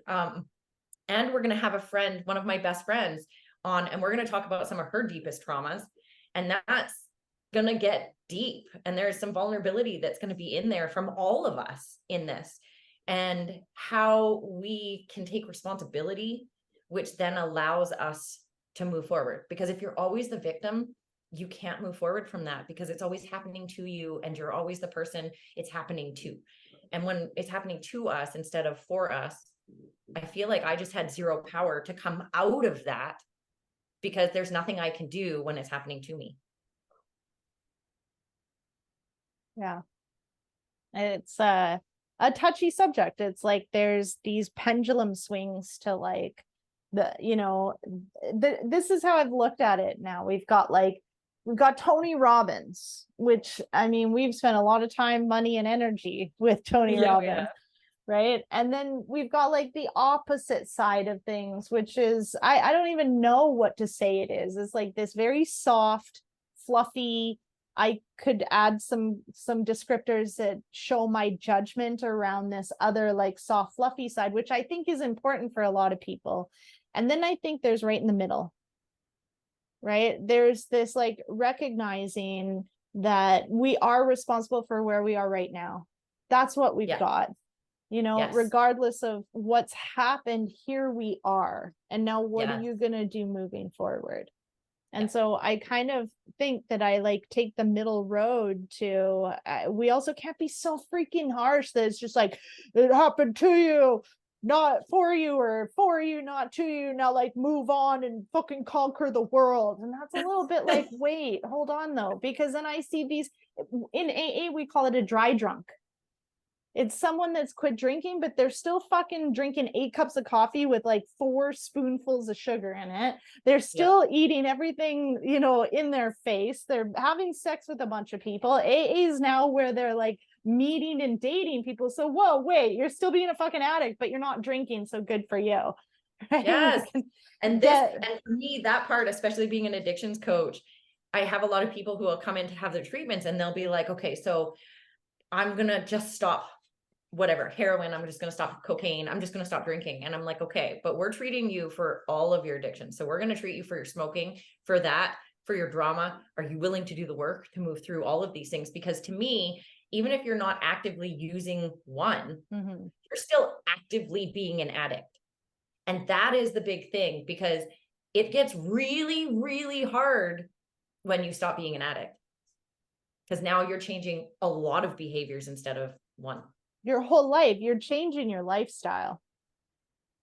And we're going to have a friend, one of my best friends on, and we're going to talk about some of her deepest traumas. And that's going to get deep. And there's some vulnerability that's going to be in there from all of us in this, and how we can take responsibility, which then allows us to move forward. Because if you're always the victim, you can't move forward from that, because it's always happening to you and you're always the person it's happening to. And when it's happening to us instead of for us, I feel like I just had zero power to come out of that, because there's nothing I can do when it's happening to me. Yeah. It's a touchy subject. It's like there's these pendulum swings to like this is how I've looked at it now. We've got Tony Robbins, which, I mean, we've spent a lot of time, money, and energy with Tony Robbins. Right. And then we've got like the opposite side of things, which is, I don't even know what to say it is. It's like this very soft, fluffy, I could add some descriptors that show my judgment around this other like soft, fluffy side, which I think is important for a lot of people. And then I think there's right in the middle, right? There's this like recognizing that we are responsible for where we are right now. That's what we've got. Yes. Regardless of what's happened, here we are. And now what are you going to do moving forward? And so I kind of think that I like take the middle road to, we also can't be so freaking harsh that it's just like, it happened to you, not for you, or for you, not to you. Now like move on and fucking conquer the world. And that's a little bit like, wait, hold on though, because then I see these in AA, we call it a dry drunk. It's someone that's quit drinking, but they're still fucking drinking 8 cups of coffee with like 4 spoonfuls of sugar in it. They're still eating everything, in their face. They're having sex with a bunch of people. AA is now where they're like meeting and dating people. So, whoa, wait, you're still being a fucking addict, but you're not drinking. So good for you. Right? Yes. And for me, that part, especially being an addictions coach, I have a lot of people who will come in to have their treatments and they'll be like, okay, so I'm going to just stop whatever, heroin, I'm just going to stop cocaine, I'm just going to stop drinking. And I'm like, okay, but we're treating you for all of your addictions. So we're going to treat you for your smoking, for that, for your drama. Are you willing to do the work to move through all of these things? Because to me, even if you're not actively using one, you're still actively being an addict. And that is the big thing, because it gets really, really hard when you stop being an addict. Because now you're changing a lot of behaviors instead of one. Your whole life, you're changing your lifestyle.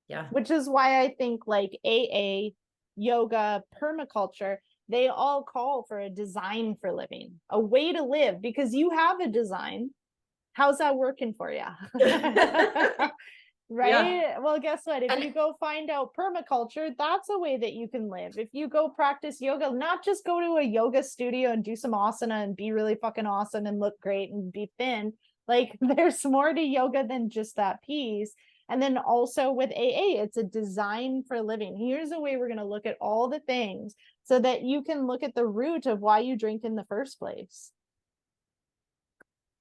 Yeah. Which is why I think like AA, yoga, permaculture, they all call for a design for living, a way to live, because you have a design. How's that working for you? Right? Yeah. Well, guess what? If you go find out permaculture, that's a way that you can live. If you go practice yoga, not just go to a yoga studio and do some asana and be really fucking awesome and look great and be thin. Like there's more to yoga than just that piece. And then also with AA, it's a design for living. Here's a way we're going to look at all the things so that you can look at the root of why you drink in the first place.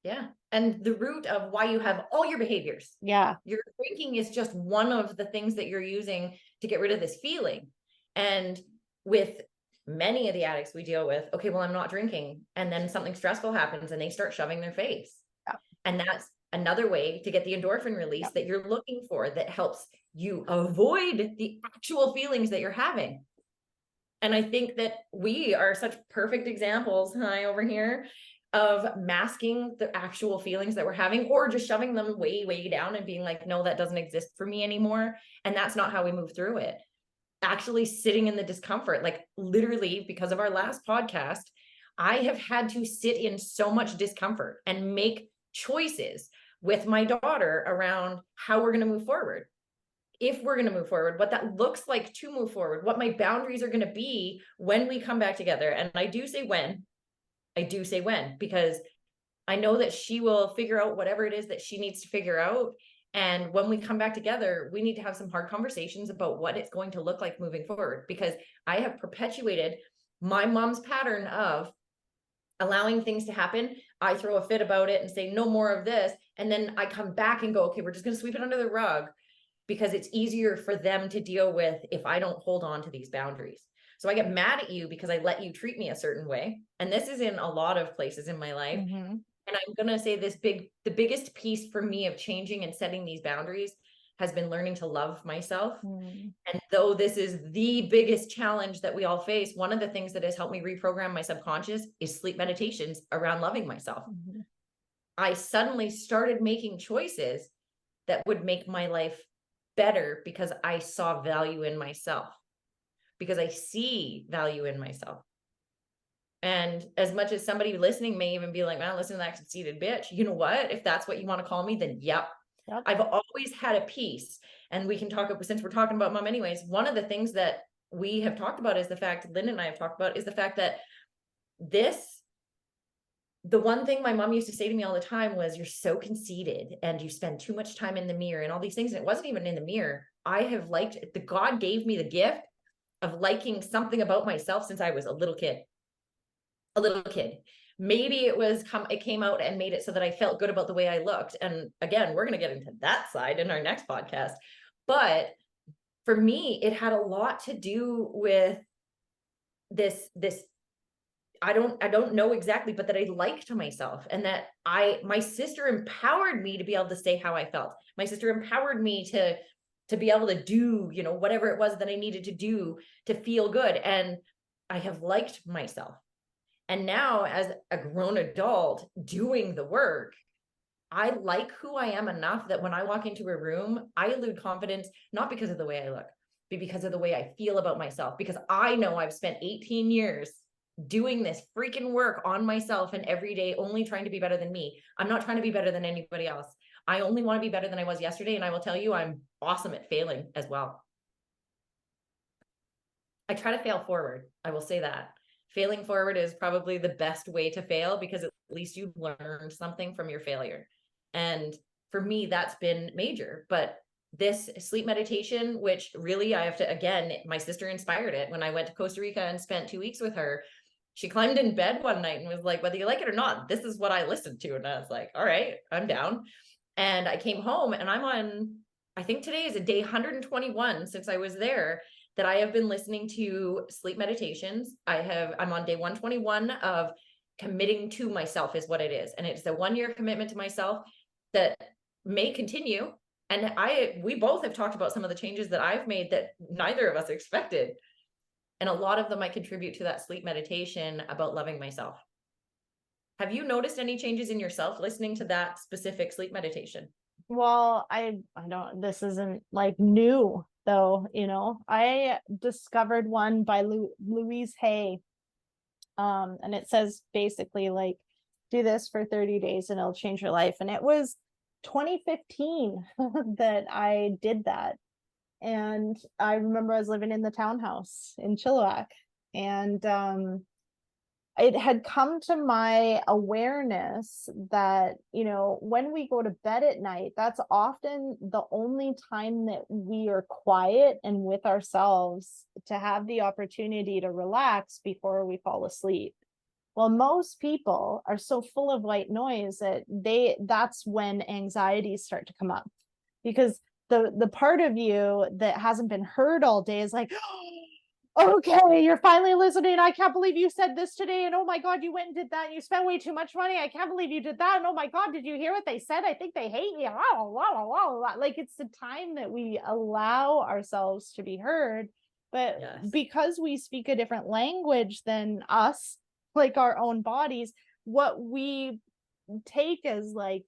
Yeah. And the root of why you have all your behaviors. Yeah. Your drinking is just one of the things that you're using to get rid of this feeling. And with many of the addicts we deal with, okay, well, I'm not drinking. And then something stressful happens and they start shoving their face. Yeah. And that's another way to get the endorphin release Yeah. that you're looking for that helps you avoid the actual feelings that you're having. And I think that we are such perfect examples, hi over here, of masking the actual feelings that we're having or just shoving them way, way down and being like, no, that doesn't exist for me anymore. And that's not how we move through it. Actually sitting in the discomfort, like literally because of our last podcast, I have had to sit in so much discomfort and make choices with my daughter around how we're going to move forward. If we're going to move forward, what that looks like to move forward, what my boundaries are going to be when we come back together. And I do say when, because I know that she will figure out whatever it is that she needs to figure out. And when we come back together, we need to have some hard conversations about what it's going to look like moving forward, because I have perpetuated my mom's pattern of allowing things to happen. I throw a fit about it and say, no more of this. And then I come back and go, okay, we're just going to sweep it under the rug, because it's easier for them to deal with if I don't hold on to these boundaries. So I get mad at you because I let you treat me a certain way. And this is in a lot of places in my life. And I'm going to say the biggest piece for me of changing and setting these boundaries has been learning to love myself. And though this is the biggest challenge that we all face, one of the things that has helped me reprogram my subconscious is sleep meditations around loving myself. I suddenly started making choices that would make my life better because I saw value in myself, because I see value in myself. And as much as somebody listening may even be like, man, listen to that conceited bitch, you know what? If that's what you want to call me, then yep. I've always had a piece. And we can talk, since we're talking about mom anyways, one of the things that we have talked about is the fact, Lynn and I have talked about, is the fact that the one thing my mom used to say to me all the time was, you're so conceited and you spend too much time in the mirror and all these things. And it wasn't even in the mirror. I have liked, God gave me the gift of liking something about myself since I was a little kid. Maybe it came out and made it so that I felt good about the way I looked. And again, we're going to get into that side in our next podcast. But for me, it had a lot to do with this I don't know exactly, but that I liked myself, and that my sister empowered me to be able to say how I felt. My sister empowered me to be able to do, whatever it was that I needed to do to feel good. And I have liked myself. And now as a grown adult doing the work, I like who I am enough that when I walk into a room, I elude confidence, not because of the way I look, but because of the way I feel about myself, because I know I've spent 18 years doing this freaking work on myself, and every day only trying to be better than me. I'm not trying to be better than anybody else. I only want to be better than I was yesterday. And I will tell you, I'm awesome at failing as well. I try to fail forward. I will say that. Failing forward is probably the best way to fail, because at least you've learned something from your failure. And for me, that's been major. But this sleep meditation, which really I have to, again, my sister inspired it. When I went to Costa Rica and spent 2 weeks with her, she climbed in bed one night and was like, whether you like it or not, this is what I listened to. And I was like, all right, I'm down. And I came home and I think today is a day 121 since I was there, that I have been listening to sleep meditations. I'm on day 121 of committing to myself, is what it is. And it's a 1-year commitment to myself that may continue. And we both have talked about some of the changes that I've made that neither of us expected. And a lot of them I contribute to that sleep meditation about loving myself. Have you noticed any changes in yourself listening to that specific sleep meditation? Well, I don't, this isn't like new though, I discovered one by Louise Hay. And it says basically like, do this for 30 days and it'll change your life. And it was 2015 that I did that. And I remember I was living in the townhouse in Chilliwack, and it had come to my awareness that, when we go to bed at night, that's often the only time that we are quiet and with ourselves to have the opportunity to relax before we fall asleep. Well, most people are so full of white noise that that's when anxieties start to come up, because the part of you that hasn't been heard all day is like, okay, you're finally listening. I can't believe you said this today. And oh my God, you went and did that. And you spent way too much money. I can't believe you did that. And oh my God, did you hear what they said? I think they hate me. Like, it's the time that we allow ourselves to be heard. But Yes. because we speak a different language than us, like our own bodies, what we take as like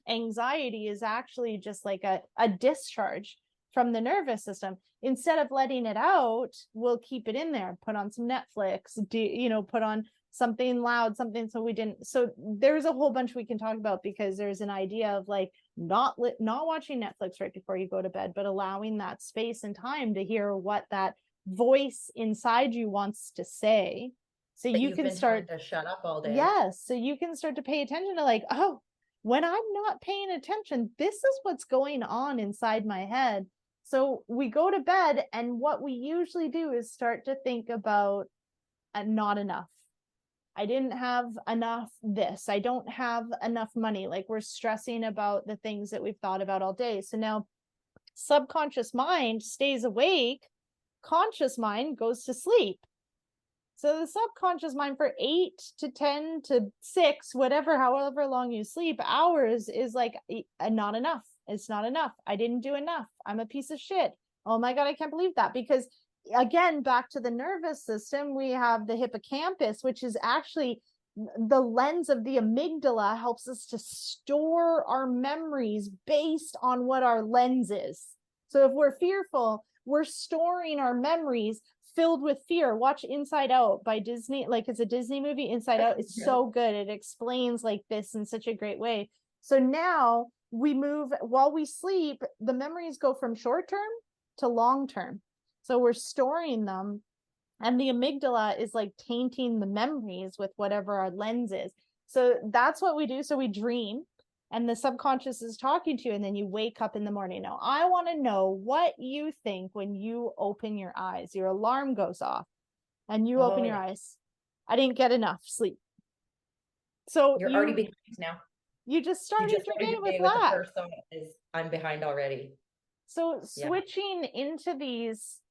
anxiety is actually just like a discharge from the nervous system. Instead of letting it out, we'll keep it in there, put on some Netflix, put on something loud, something, so we didn't. So there's a whole bunch we can talk about, because there's an idea of like not watching Netflix right before you go to bed, but allowing that space and time to hear what that voice inside you wants to say. So That you you've can been start trying to shut up all day. Yes. So you can start to pay attention to like, oh, when I'm not paying attention, this is what's going on inside my head. So we go to bed, and what we usually do is start to think about not enough. I didn't have enough this. I don't have enough money. Like, we're stressing about the things that we've thought about all day. So now subconscious mind stays awake, conscious mind goes to sleep. So the subconscious mind for 8 to 10 to 6, however long you sleep, hours, is like not enough. It's not enough. I didn't do enough. I'm a piece of shit. Oh my God, I can't believe that. Because again, back to the nervous system, we have the hippocampus, which is actually the lens of the amygdala, helps us to store our memories based on what our lens is. So if we're fearful, we're storing our memories filled with fear. Watch Inside Out by Disney. Like, it's a Disney movie, Inside Out. It's so good. It explains like this in such a great way. So now we move, while we sleep, the memories go from short term to long term. So we're storing them, and the amygdala is like tainting the memories with whatever our lens is. So that's what we do. So we dream, and the subconscious is talking to you, and then you wake up in the morning. Now, I want to know what you think when you open your eyes. Your alarm goes off and you open your eyes. I didn't get enough sleep. So you're already behind now. You just started your day with that. The first thought is, I'm behind already. So switching into these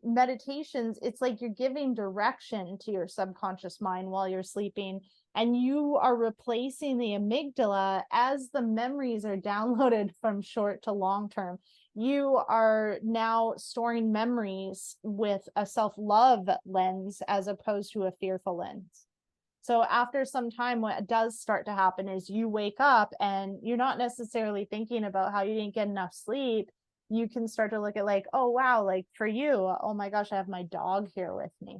meditations, it's like you're giving direction to your subconscious mind while you're sleeping, and you are replacing the amygdala as the memories are downloaded from short to long term. You are now storing memories with a self-love lens as opposed to a fearful lens. So after some time, what does start to happen is you wake up and you're not necessarily thinking about how you didn't get enough sleep. You can start to look at like, oh, wow, like for you, oh my gosh, I have my dog here with me.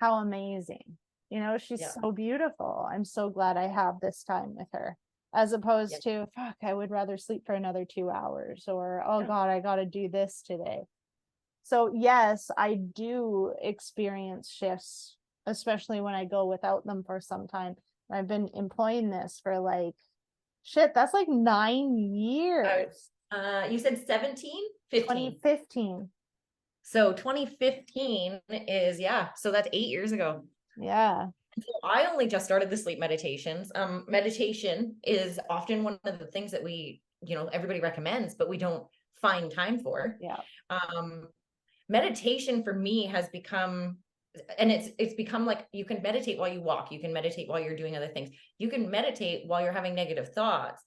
How amazing. She's so beautiful. I'm so glad I have this time with her, as opposed to, fuck, I would rather sleep for another 2 hours, or, oh God, I got to do this today. So yes, I do experience shifts, especially when I go without them for some time. I've been employing this for like, that's like 9 years. You said 17? 2015. So 2015 is, so that's 8 years ago. Yeah. So I only just started the sleep meditations. Meditation is often one of the things that we, everybody recommends, but we don't find time for. Yeah. Meditation for me has become, and it's become like, you can meditate while you walk, you can meditate while you're doing other things, you can meditate while you're having negative thoughts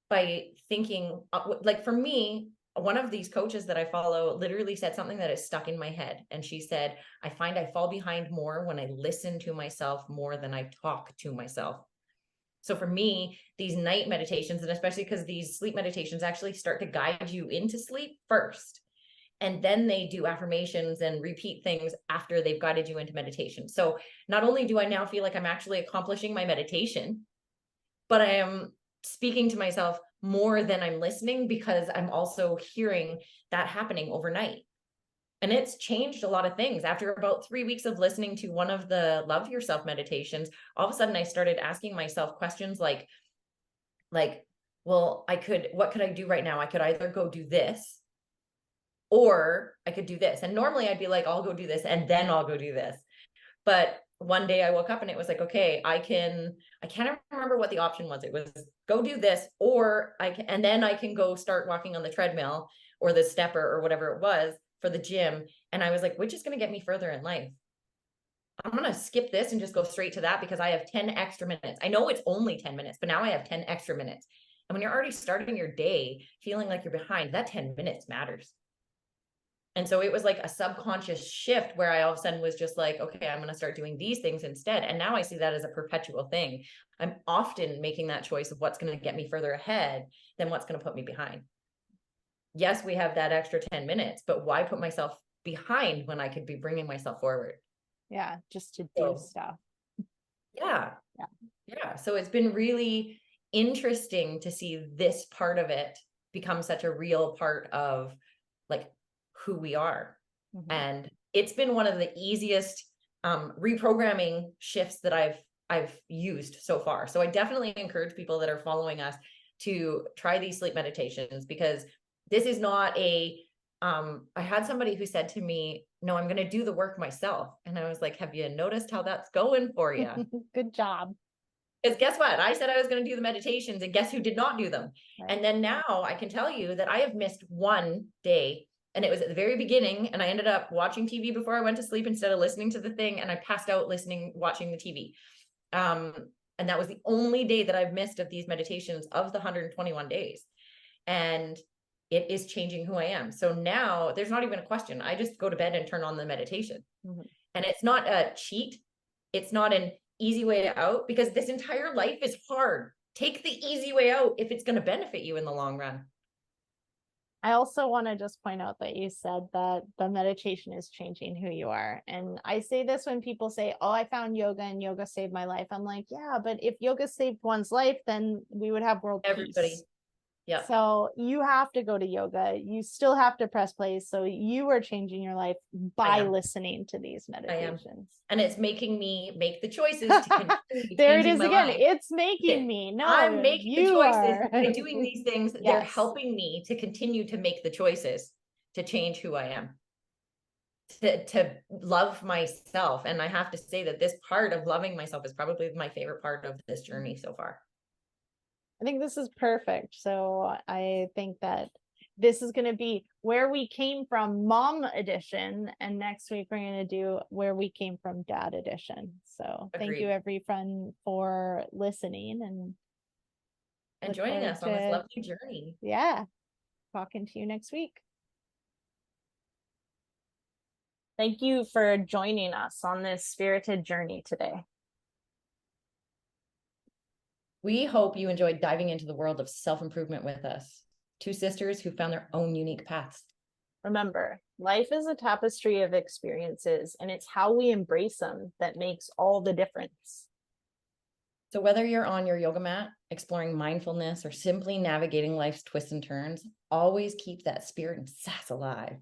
by thinking, like for me, one of these coaches that I follow literally said something that is stuck in my head. And she said, I find I fall behind more when I listen to myself more than I talk to myself. So for me, these night meditations, and especially because these sleep meditations actually start to guide you into sleep first, and then they do affirmations and repeat things after they've guided you into meditation. So not only do I now feel like I'm actually accomplishing my meditation, but I am speaking to myself more than I'm listening, because I'm also hearing that happening overnight. And it's changed a lot of things. After about 3 weeks of listening to one of the Love Yourself meditations, all of a sudden I started asking myself questions like, well, what could I do right now? I could either go do this, or I could do this. And normally I'd be like, I'll go do this and then I'll go do this. But one day I woke up and it was like, okay, I can't remember what the option was. It was go do this, or and then I can go start walking on the treadmill or the stepper or whatever it was for the gym. And I was like, which is going to get me further in life? I'm going to skip this and just go straight to that because I have 10 extra minutes. I know it's only 10 minutes, but now I have 10 extra minutes. And when you're already starting your day feeling like you're behind, that 10 minutes matters. And so it was like a subconscious shift where I all of a sudden was just like, okay, I'm going to start doing these things instead. And now I see that as a perpetual thing. I'm often making that choice of what's going to get me further ahead than what's going to put me behind. Yes, we have that extra 10 minutes, but why put myself behind when I could be bringing myself forward? Yeah, just to do stuff. Yeah. So it's been really interesting to see this part of it become such a real part of like who we are. Mm-hmm. And it's been one of the easiest reprogramming shifts that I've used so far. So I definitely encourage people that are following us to try these sleep meditations, because this is not a I had somebody who said to me, no, I'm going to do the work myself. And I was like, have you noticed how that's going for you? Good job. Because guess what? I said I was going to do the meditations, and guess who did not do them? Right. And then now I can tell you that I have missed one day, and it was at the very beginning, and I ended up watching TV before I went to sleep instead of listening to the thing, and I passed out watching the TV. And that was the only day that I've missed of these meditations of the 121 days. And it is changing who I am. So now there's not even a question. I just go to bed and turn on the meditation. Mm-hmm. And it's not a cheat. It's not an easy way out, because this entire life is hard. Take the easy way out if it's going to benefit you in the long run. I also want to just point out that you said that the meditation is changing who you are. And I say this when people say, oh, I found yoga and yoga saved my life. I'm like, yeah, but if yoga saved one's life, then we would have world peace. Yeah. So you have to go to yoga. You still have to press play. So you are changing your life by listening to these meditations. And it's making me make the choices to continue. There it is again. Life. It's making me. No, I'm making the choices by doing these things. Yes. They're helping me to continue to make the choices to change who I am, to love myself. And I have to say that this part of loving myself is probably my favorite part of this journey so far. I think this is perfect. So I think that this is going to be where we came from, mom edition. And next week, we're going to do where we came from, dad edition. So Thank you, everyone, for listening and joining us on this lovely journey. Yeah. Talking to you next week. Thank you for joining us on this spirited journey today. We hope you enjoyed diving into the world of self-improvement with us. Two sisters who found their own unique paths. Remember, life is a tapestry of experiences, and it's how we embrace them that makes all the difference. So whether you're on your yoga mat, exploring mindfulness, or simply navigating life's twists and turns, always keep that spirit and sass alive.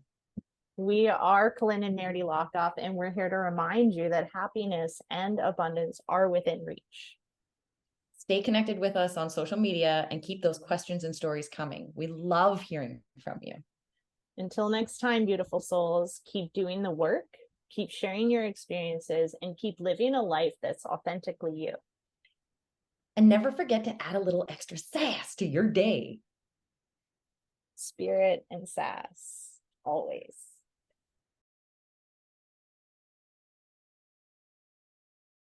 We are Colin and Nerdy Lockoff, and we're here to remind you that happiness and abundance are within reach. Stay connected with us on social media and keep those questions and stories coming. We love hearing from you. Until next time, beautiful souls, keep doing the work, keep sharing your experiences, and keep living a life that's authentically you. And never forget to add a little extra sass to your day. Spirit and sass, always.